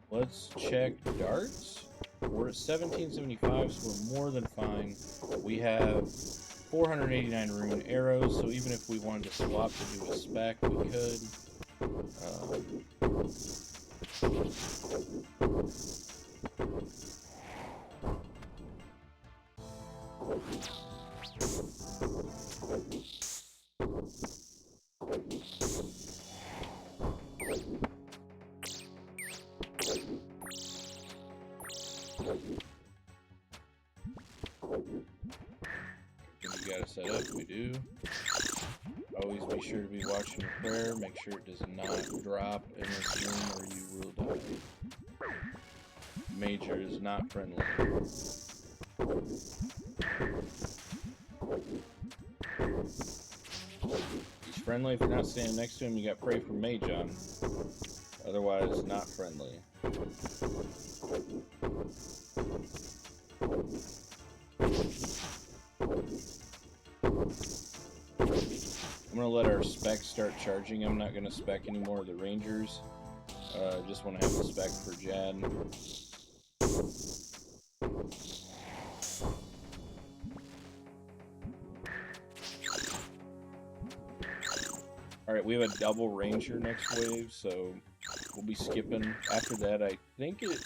Let's check darts. We're at 1775, so we're more than fine. We have 489 rune arrows, so even if we wanted to swap to do a spec, we could. We gotta set up, we do. Always be sure to be watching your prayer. Make sure it does not drop in this room or you will die. Major is not friendly. He's friendly if you're not standing next to him. You got pray for Mage on. Otherwise, not friendly. I'm gonna let our spec start charging. I'm not gonna spec any more of the Rangers. Just want to have the spec for Jad. Alright, we have a double Ranger next wave, so we'll be skipping. After that, I think it...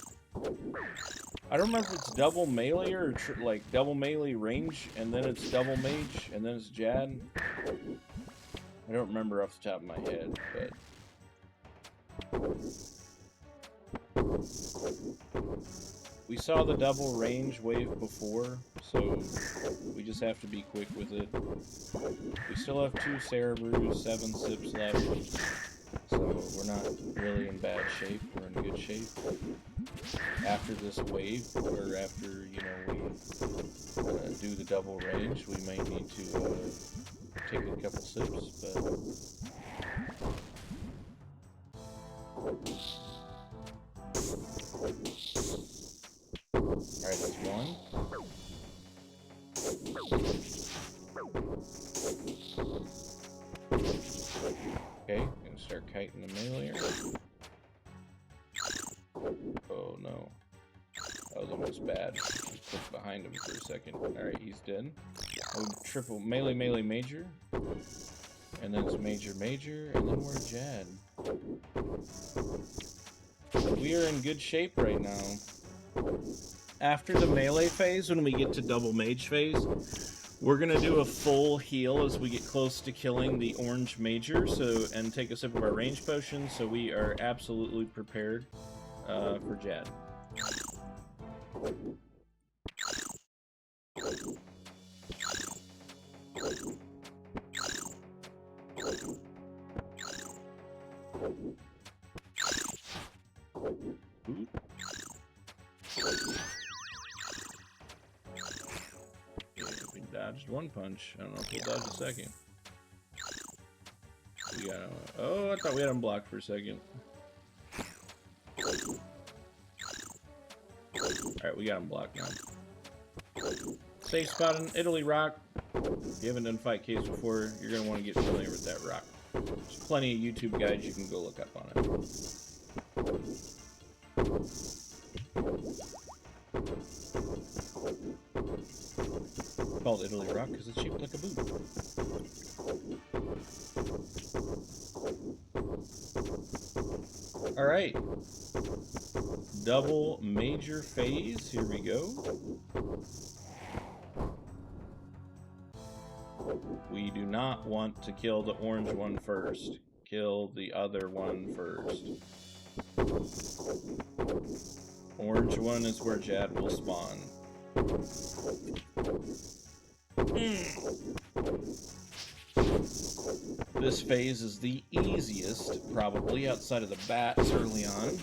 I don't remember if it's double melee or like double melee range, and then it's double mage, and then it's Jad. I don't remember off the top of my head, but... We saw the double range wave before, so we just have to be quick with it. We still have 2 Cerebrus, 7 Sips left, so we're not really in bad shape. We're in good shape. After this wave, or after, you know, we do the double range, we may need to take a couple sips, but... Alright, that's one. Okay, gonna start kiting the melee. Oh no. That was almost bad. Just looked behind him for a second. Alright, he's dead. Oh, triple melee, melee, major. And then it's major, major, and then we're Jad. We are in good shape right now. After the melee phase, when we get to double mage phase, we're gonna do a full heal as we get close to killing the orange major, and take a sip of our range potion, so we are absolutely prepared for Jad. Ooh. We dodged one punch. I don't know if we'll dodge a second. We got him. Oh, I thought we had him blocked for a second. Alright, we got him blocked now. Safe spot in Italy rock. If you haven't done fight caves before, you're going to want to get familiar with that rock. There's plenty of YouTube guides you can go look up on it. It's called Italy rock because it's shaped like a boot. Alright. Double major phase. Here we go. We do not want to kill the orange one first. Kill the other one first. Orange one is where Jad will spawn. This phase is the easiest, probably, outside of the bats early on.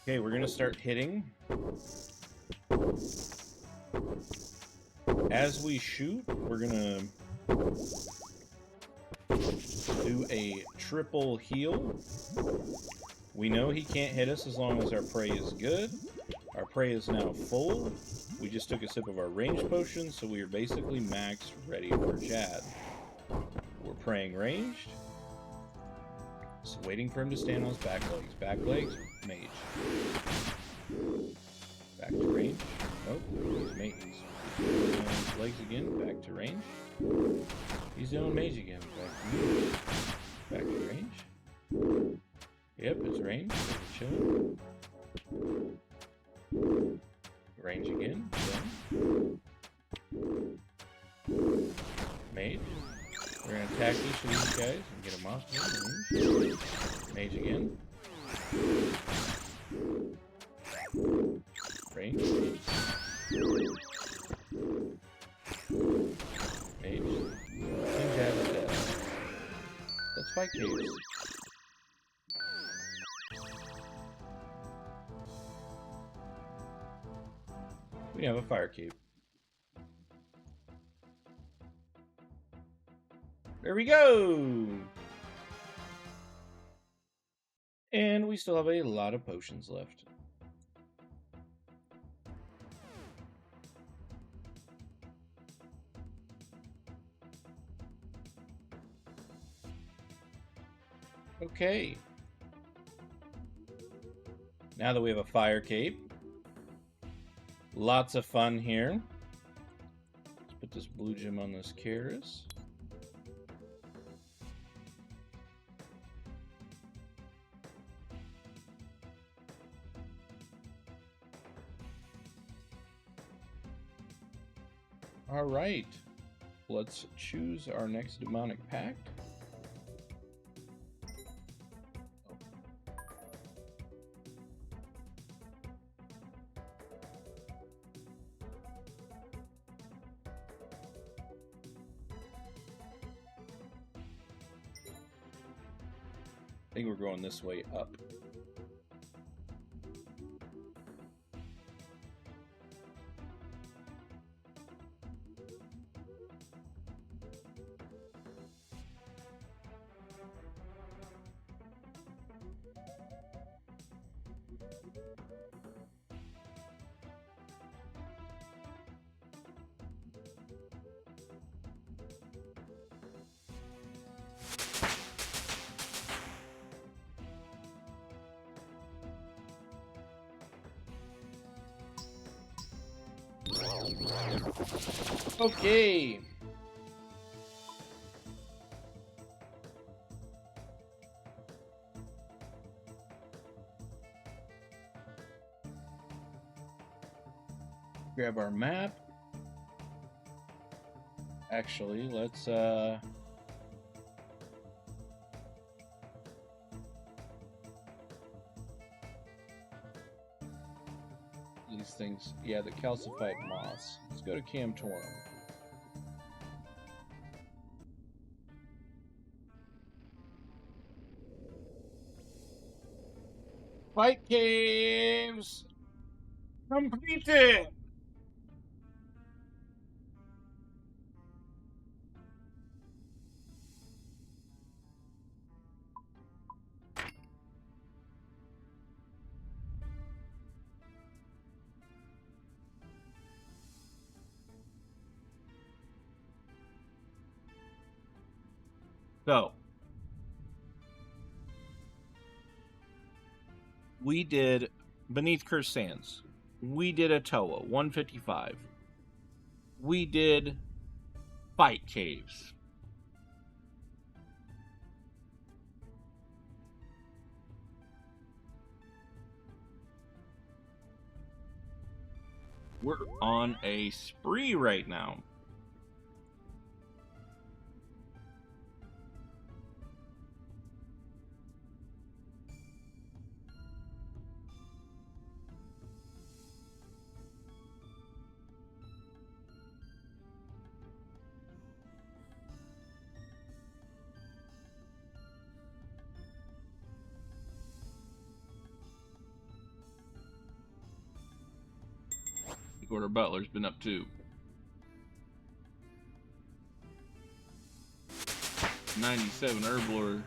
Okay, we're going to start hitting. As we shoot, we're going to do a triple heal. We know he can't hit us as long as our prey is good. Our prey is now full. We just took a sip of our range potion, so we are basically maxed ready for Jad. We're praying ranged. Just waiting for him to stand on his back legs. Back legs, mage. Back to range. Nope, he's mage. He's on his legs again, back to range. He's doing mage again. Back to range. Yep, it's range. Chilling. Range again. Done. Mage. We're gonna attack each of these guys and get them off. Range. Mage again. Range. Mage. And Jab is dead. Let's fight caves. We have a fire cave. There we go! And we still have a lot of potions left. Okay. Now that we have a fire cape, lots of fun here. Let's put this blue gem on this Karis. All right, let's choose our next demonic pact. I think we're going this way up. Okay. Grab our map. Actually, let's these things. Yeah, the calcified moss. Let's go to Camtorum. Fight caves completed. So, we did Beneath Cursed Sands. We did a TOA, 155. We did Fight Caves. We're on a spree right now. what our butler's been up to. 97 Herblore.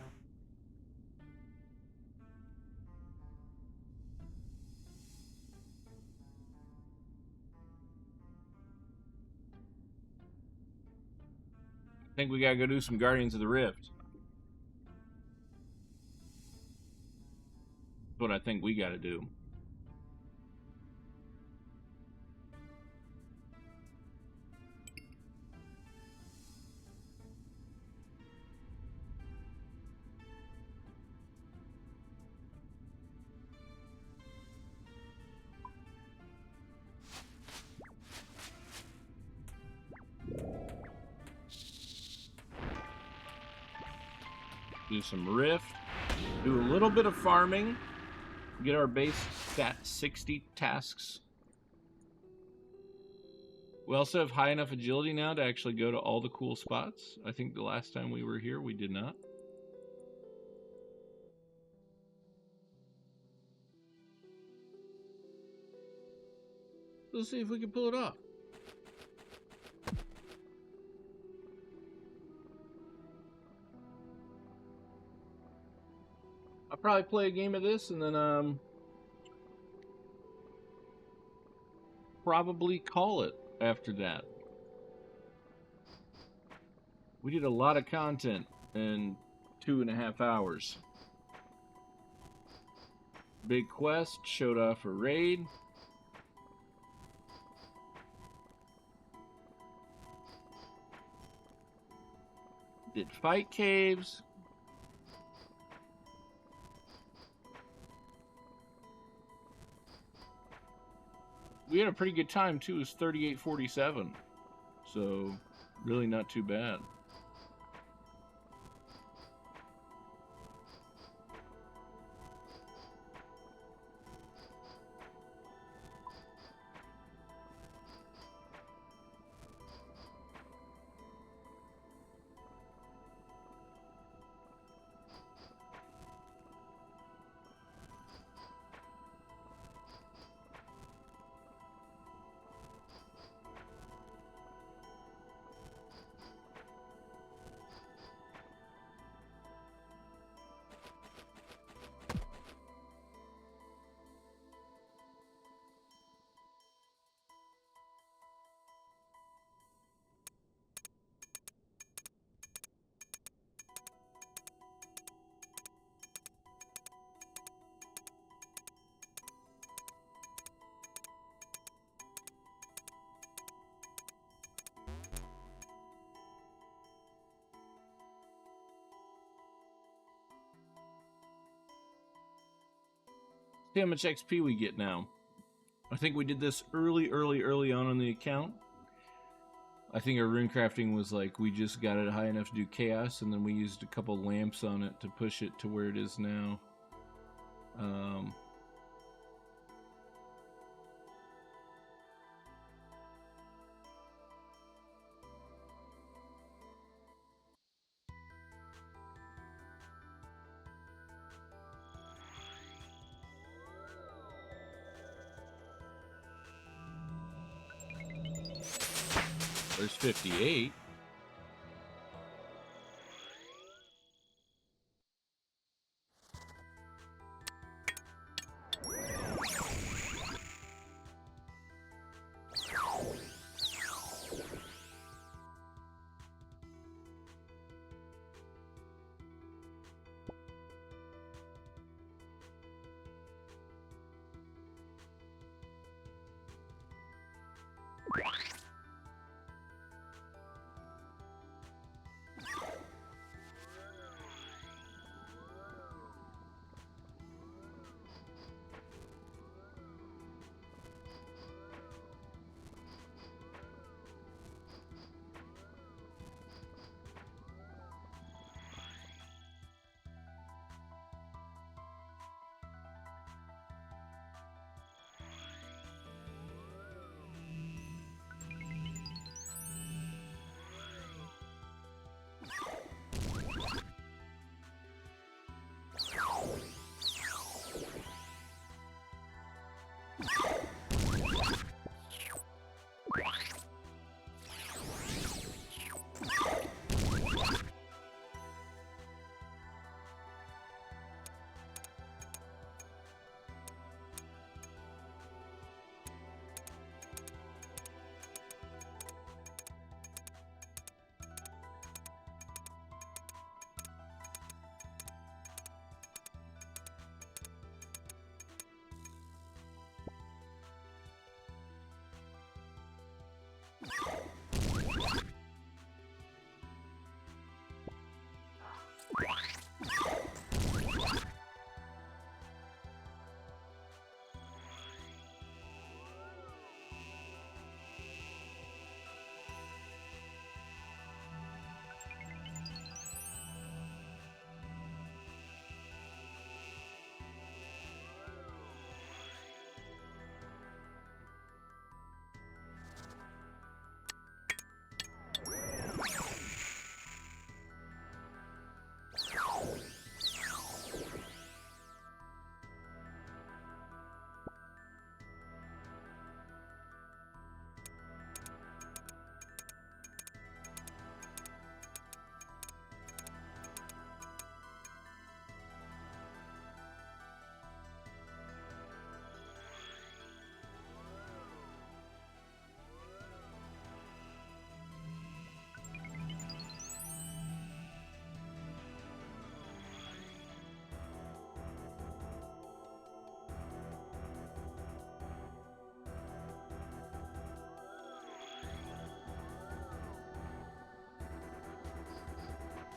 I think we gotta go do some Guardians of the Rift. That's what I think we gotta do. Do some Rift. Do a little bit of farming. Get our base stat 60 tasks. We also have high enough agility now to actually go to all the cool spots. I think the last time we were here, we did not. Let's see if we can pull it off. I'll probably play a game of this and then probably call it after that. We did a lot of content in 2.5 hours. Big quest, showed off a raid. Did fight caves. We had a pretty good time too. It was 38:47, so really not too bad. See how much XP we get now. I think we did this early on the account. I think our rune crafting was like, we just got it high enough to do chaos, and then we used a couple lamps on it to push it to where it is now. There's 58.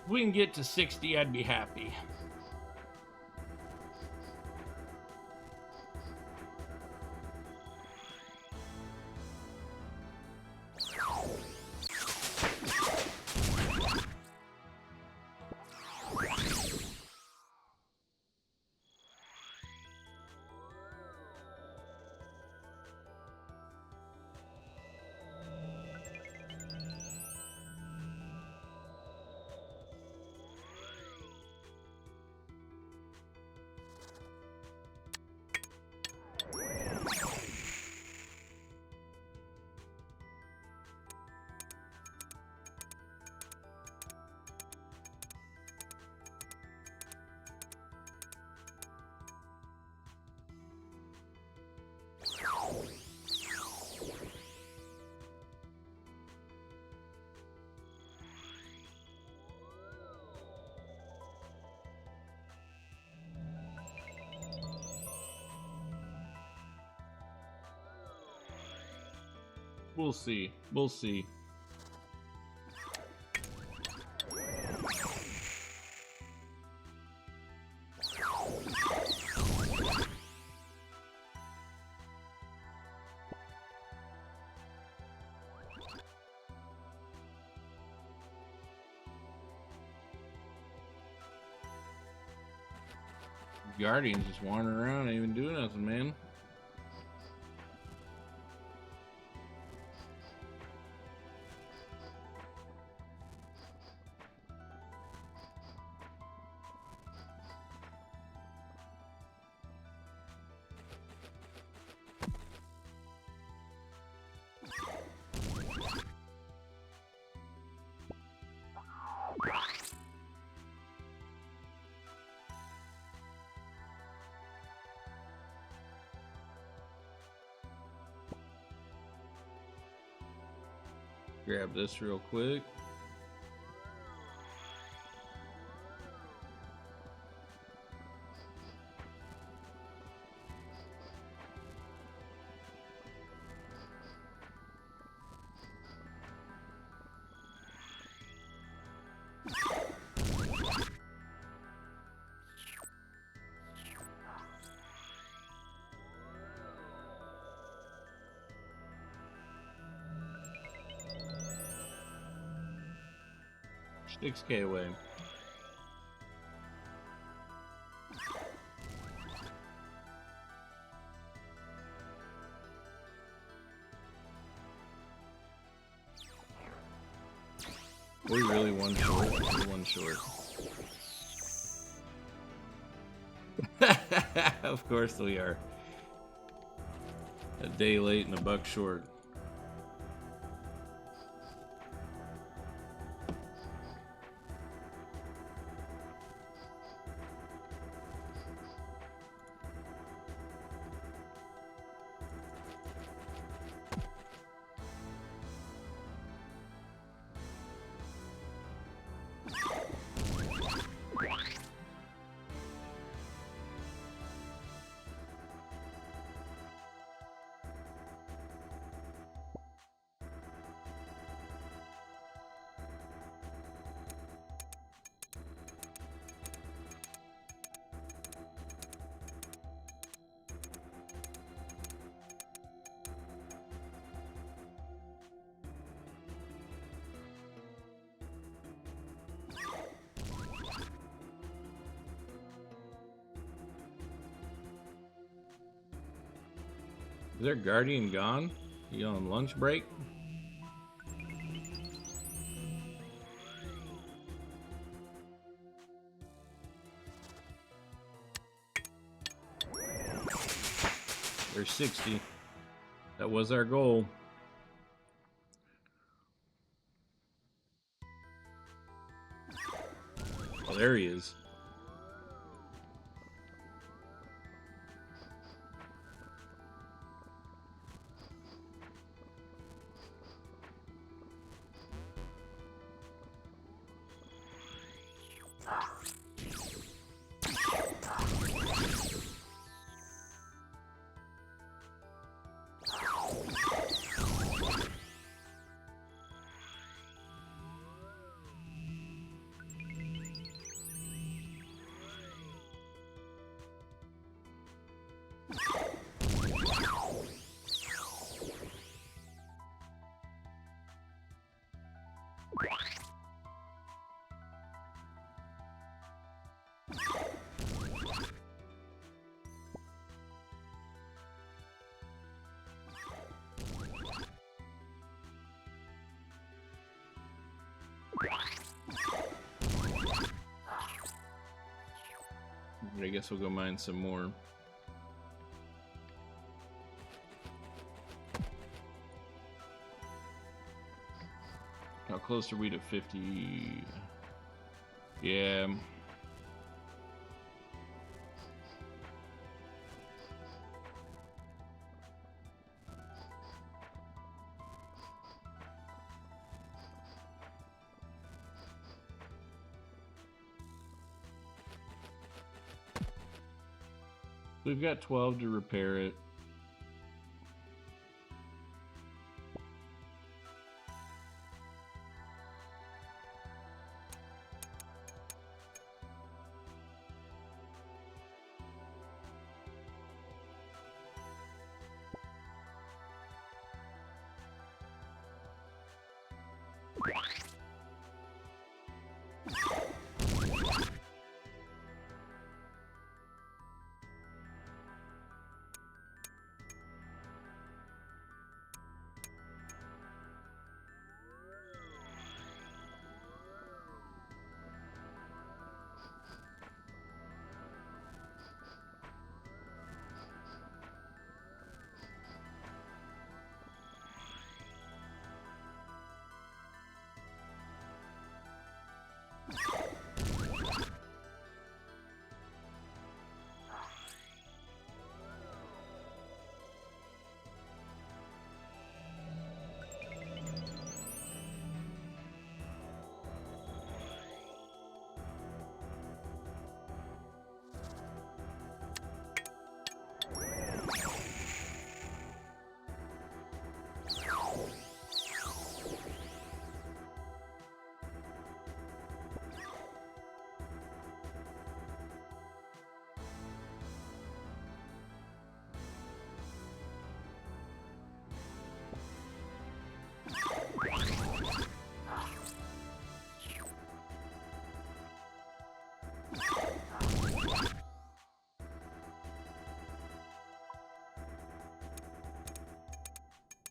If we can get to 60, I'd be happy. We'll see. We'll see. Guardians just wandering around, ain't even doing nothing, man. Grab this real quick. Sticks K away. We really one short. We're one short. Of course we are. A day late and a buck short. Is their guardian gone? You on lunch break? There's 60. That was our goal. Oh, there he is. But I guess we'll go mine some more. How close are we to 50? Yeah. We've got 12 to repair it.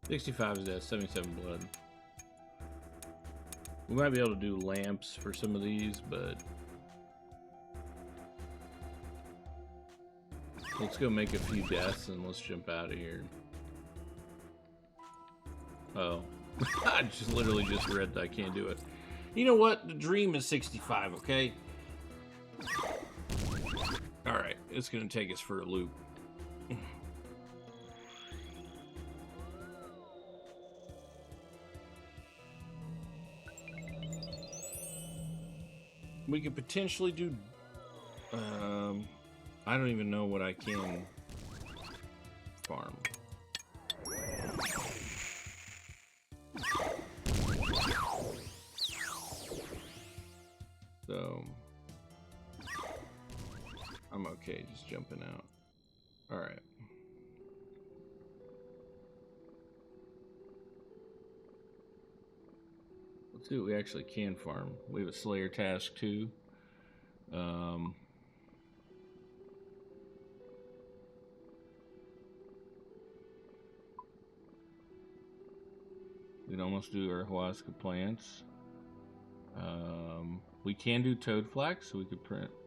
$65 is dead, 77 blood. We might be able to do lamps for some of these, but let's go make a few deaths and let's jump out of here. Oh, I just literally just read that I can't do it. You know what? The dream is 65, okay? Alright, it's gonna take us for a loop. We could potentially do... I don't even know what I can farm. So... I'm okay just jumping out. Alright. Let's see what we actually can farm. We have a Slayer task too. We can almost do ayahuasca plants. We can do toad flax, so we could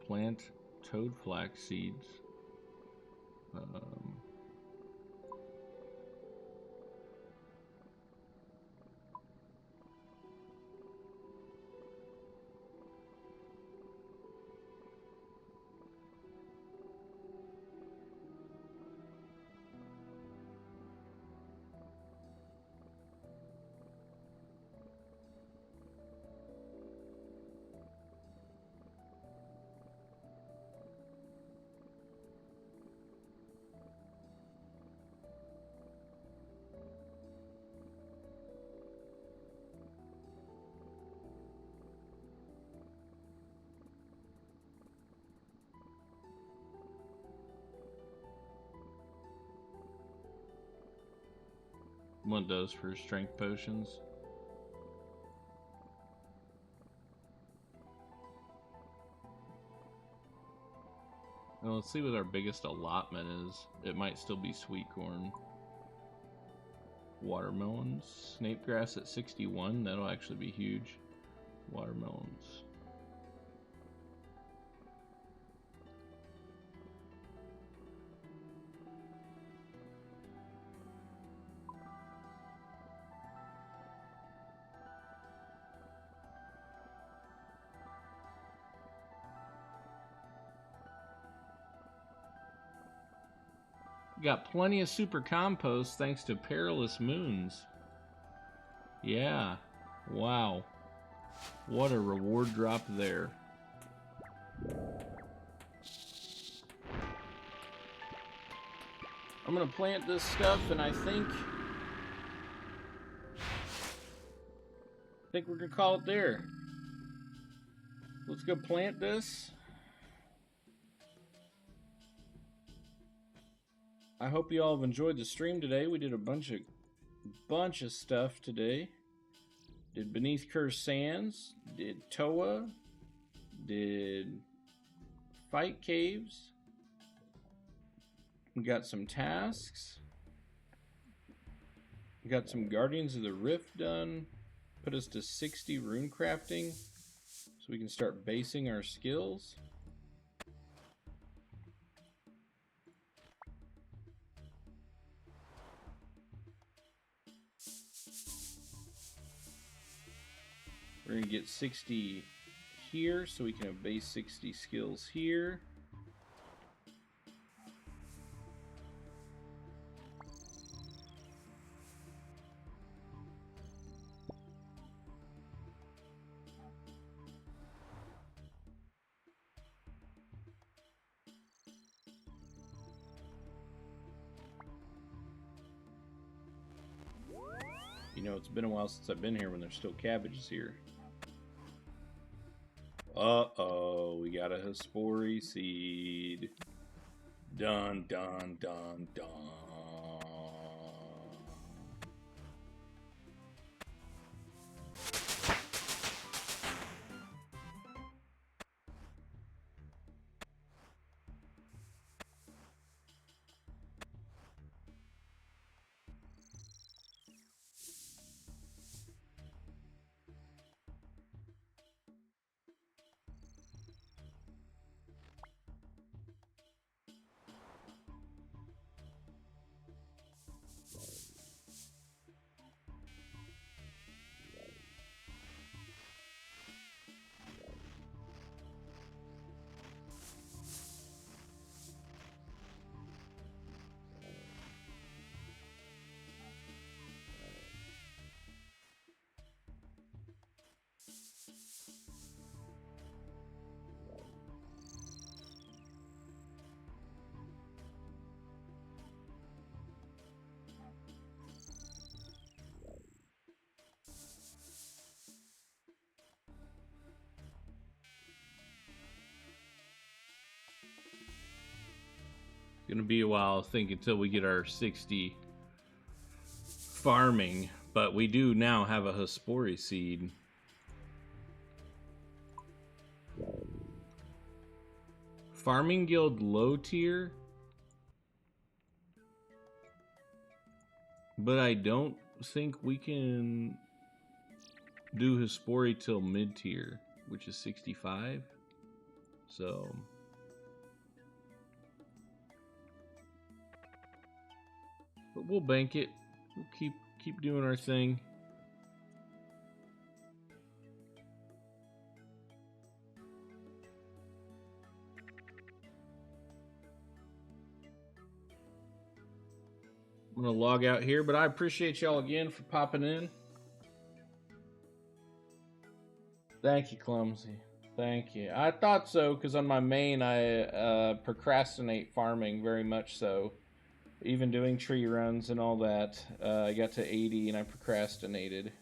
plant toad flax seeds. One of those for strength potions. Well, let's see what our biggest allotment is. It might still be sweet corn. Watermelons. Snape grass at 61. That'll actually be huge. Watermelons. Got plenty of super compost thanks to Perilous Moons. Yeah. Wow. What a reward drop there. I'm gonna plant this stuff, and I think we're gonna call it there. Let's go plant this. I hope you all have enjoyed the stream today. We did a bunch of stuff today. Did Beneath Cursed Sands, did TOA, did Fight Caves. We got some tasks. We got some Guardians of the Rift done. Put us to 60 rune crafting so we can start basing our skills. We're going to get 60 here so we can have base 60 skills here. You know, it's been a while since I've been here when there's still cabbages here. Uh-oh, we got a Hespori seed. Dun, dun, dun, dun. Gonna be a while, I think, until we get our 60 farming, but we do now have a Hespori seed. Farming Guild low tier, but I don't think we can do Hespori till mid tier, which is 65. So but we'll bank it. We'll keep doing our thing. I'm gonna log out here, but I appreciate y'all again for popping in. Thank you, Clumsy. Thank you. I thought so, because on my main I procrastinate farming very much so. Even doing tree runs and all that, I got to 80 and I procrastinated.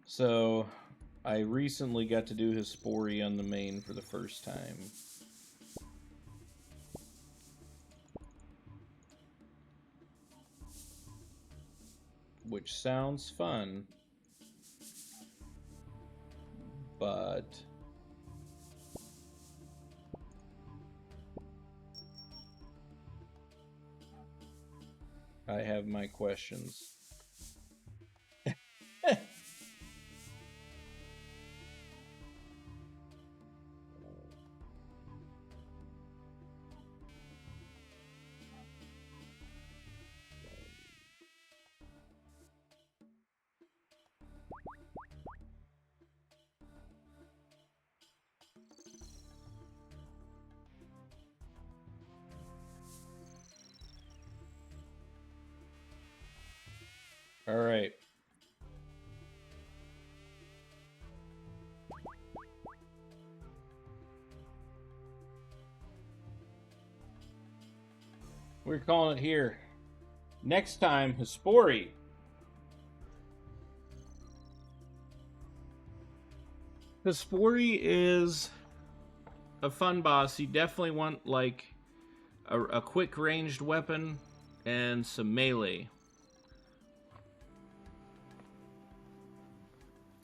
So I recently got to do Hespori on the main for the first time. Which sounds fun, but I have my questions. All right. We're calling it here. Next time, Hespori. Hespori is a fun boss. You definitely want like a quick ranged weapon and some melee.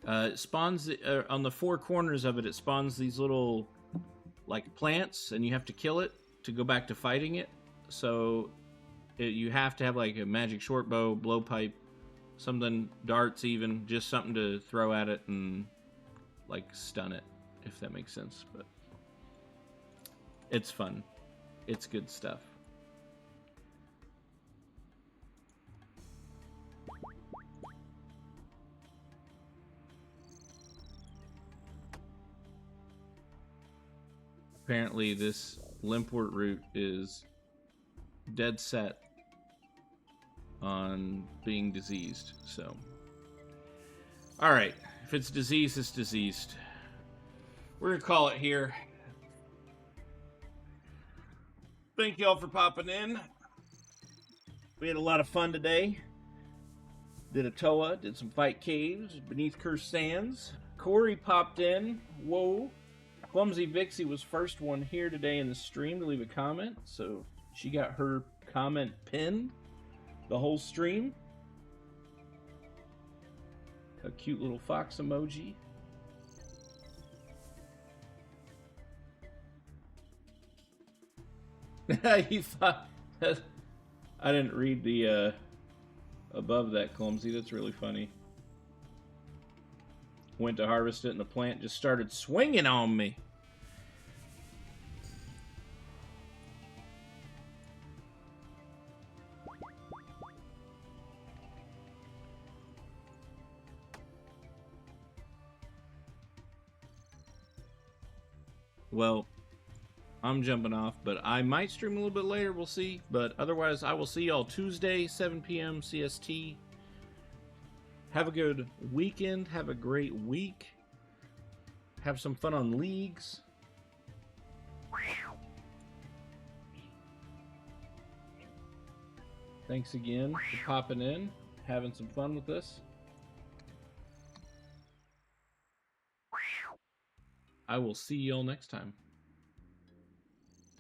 It spawns on the four corners of it. It spawns these little like plants, and you have to kill it to go back to fighting it. So you have to have like a magic short bow, blowpipe, something, darts, even just something to throw at it and like stun it, if that makes sense. But it's fun. It's good stuff. Apparently this Limpwort route is dead set on being diseased, so. Alright, if it's diseased, it's diseased. We're gonna call it here. Thank y'all for popping in. We had a lot of fun today. Did a TOA, did some fight caves, beneath cursed sands. Corey popped in. Whoa. Clumsy Vixie was first one here today in the stream to leave a comment, so she got her comment pinned the whole stream. A cute little fox emoji. You thought that, I didn't read the above that, Clumsy. That's really funny. Went to harvest it and the plant just started swinging on me. Well, I'm jumping off, but I might stream a little bit later. We'll see. But otherwise, I will see y'all Tuesday, 7 p.m. CST. Have a good weekend. Have a great week. Have some fun on leagues. Thanks again for popping in, having some fun with this. I will see y'all next time.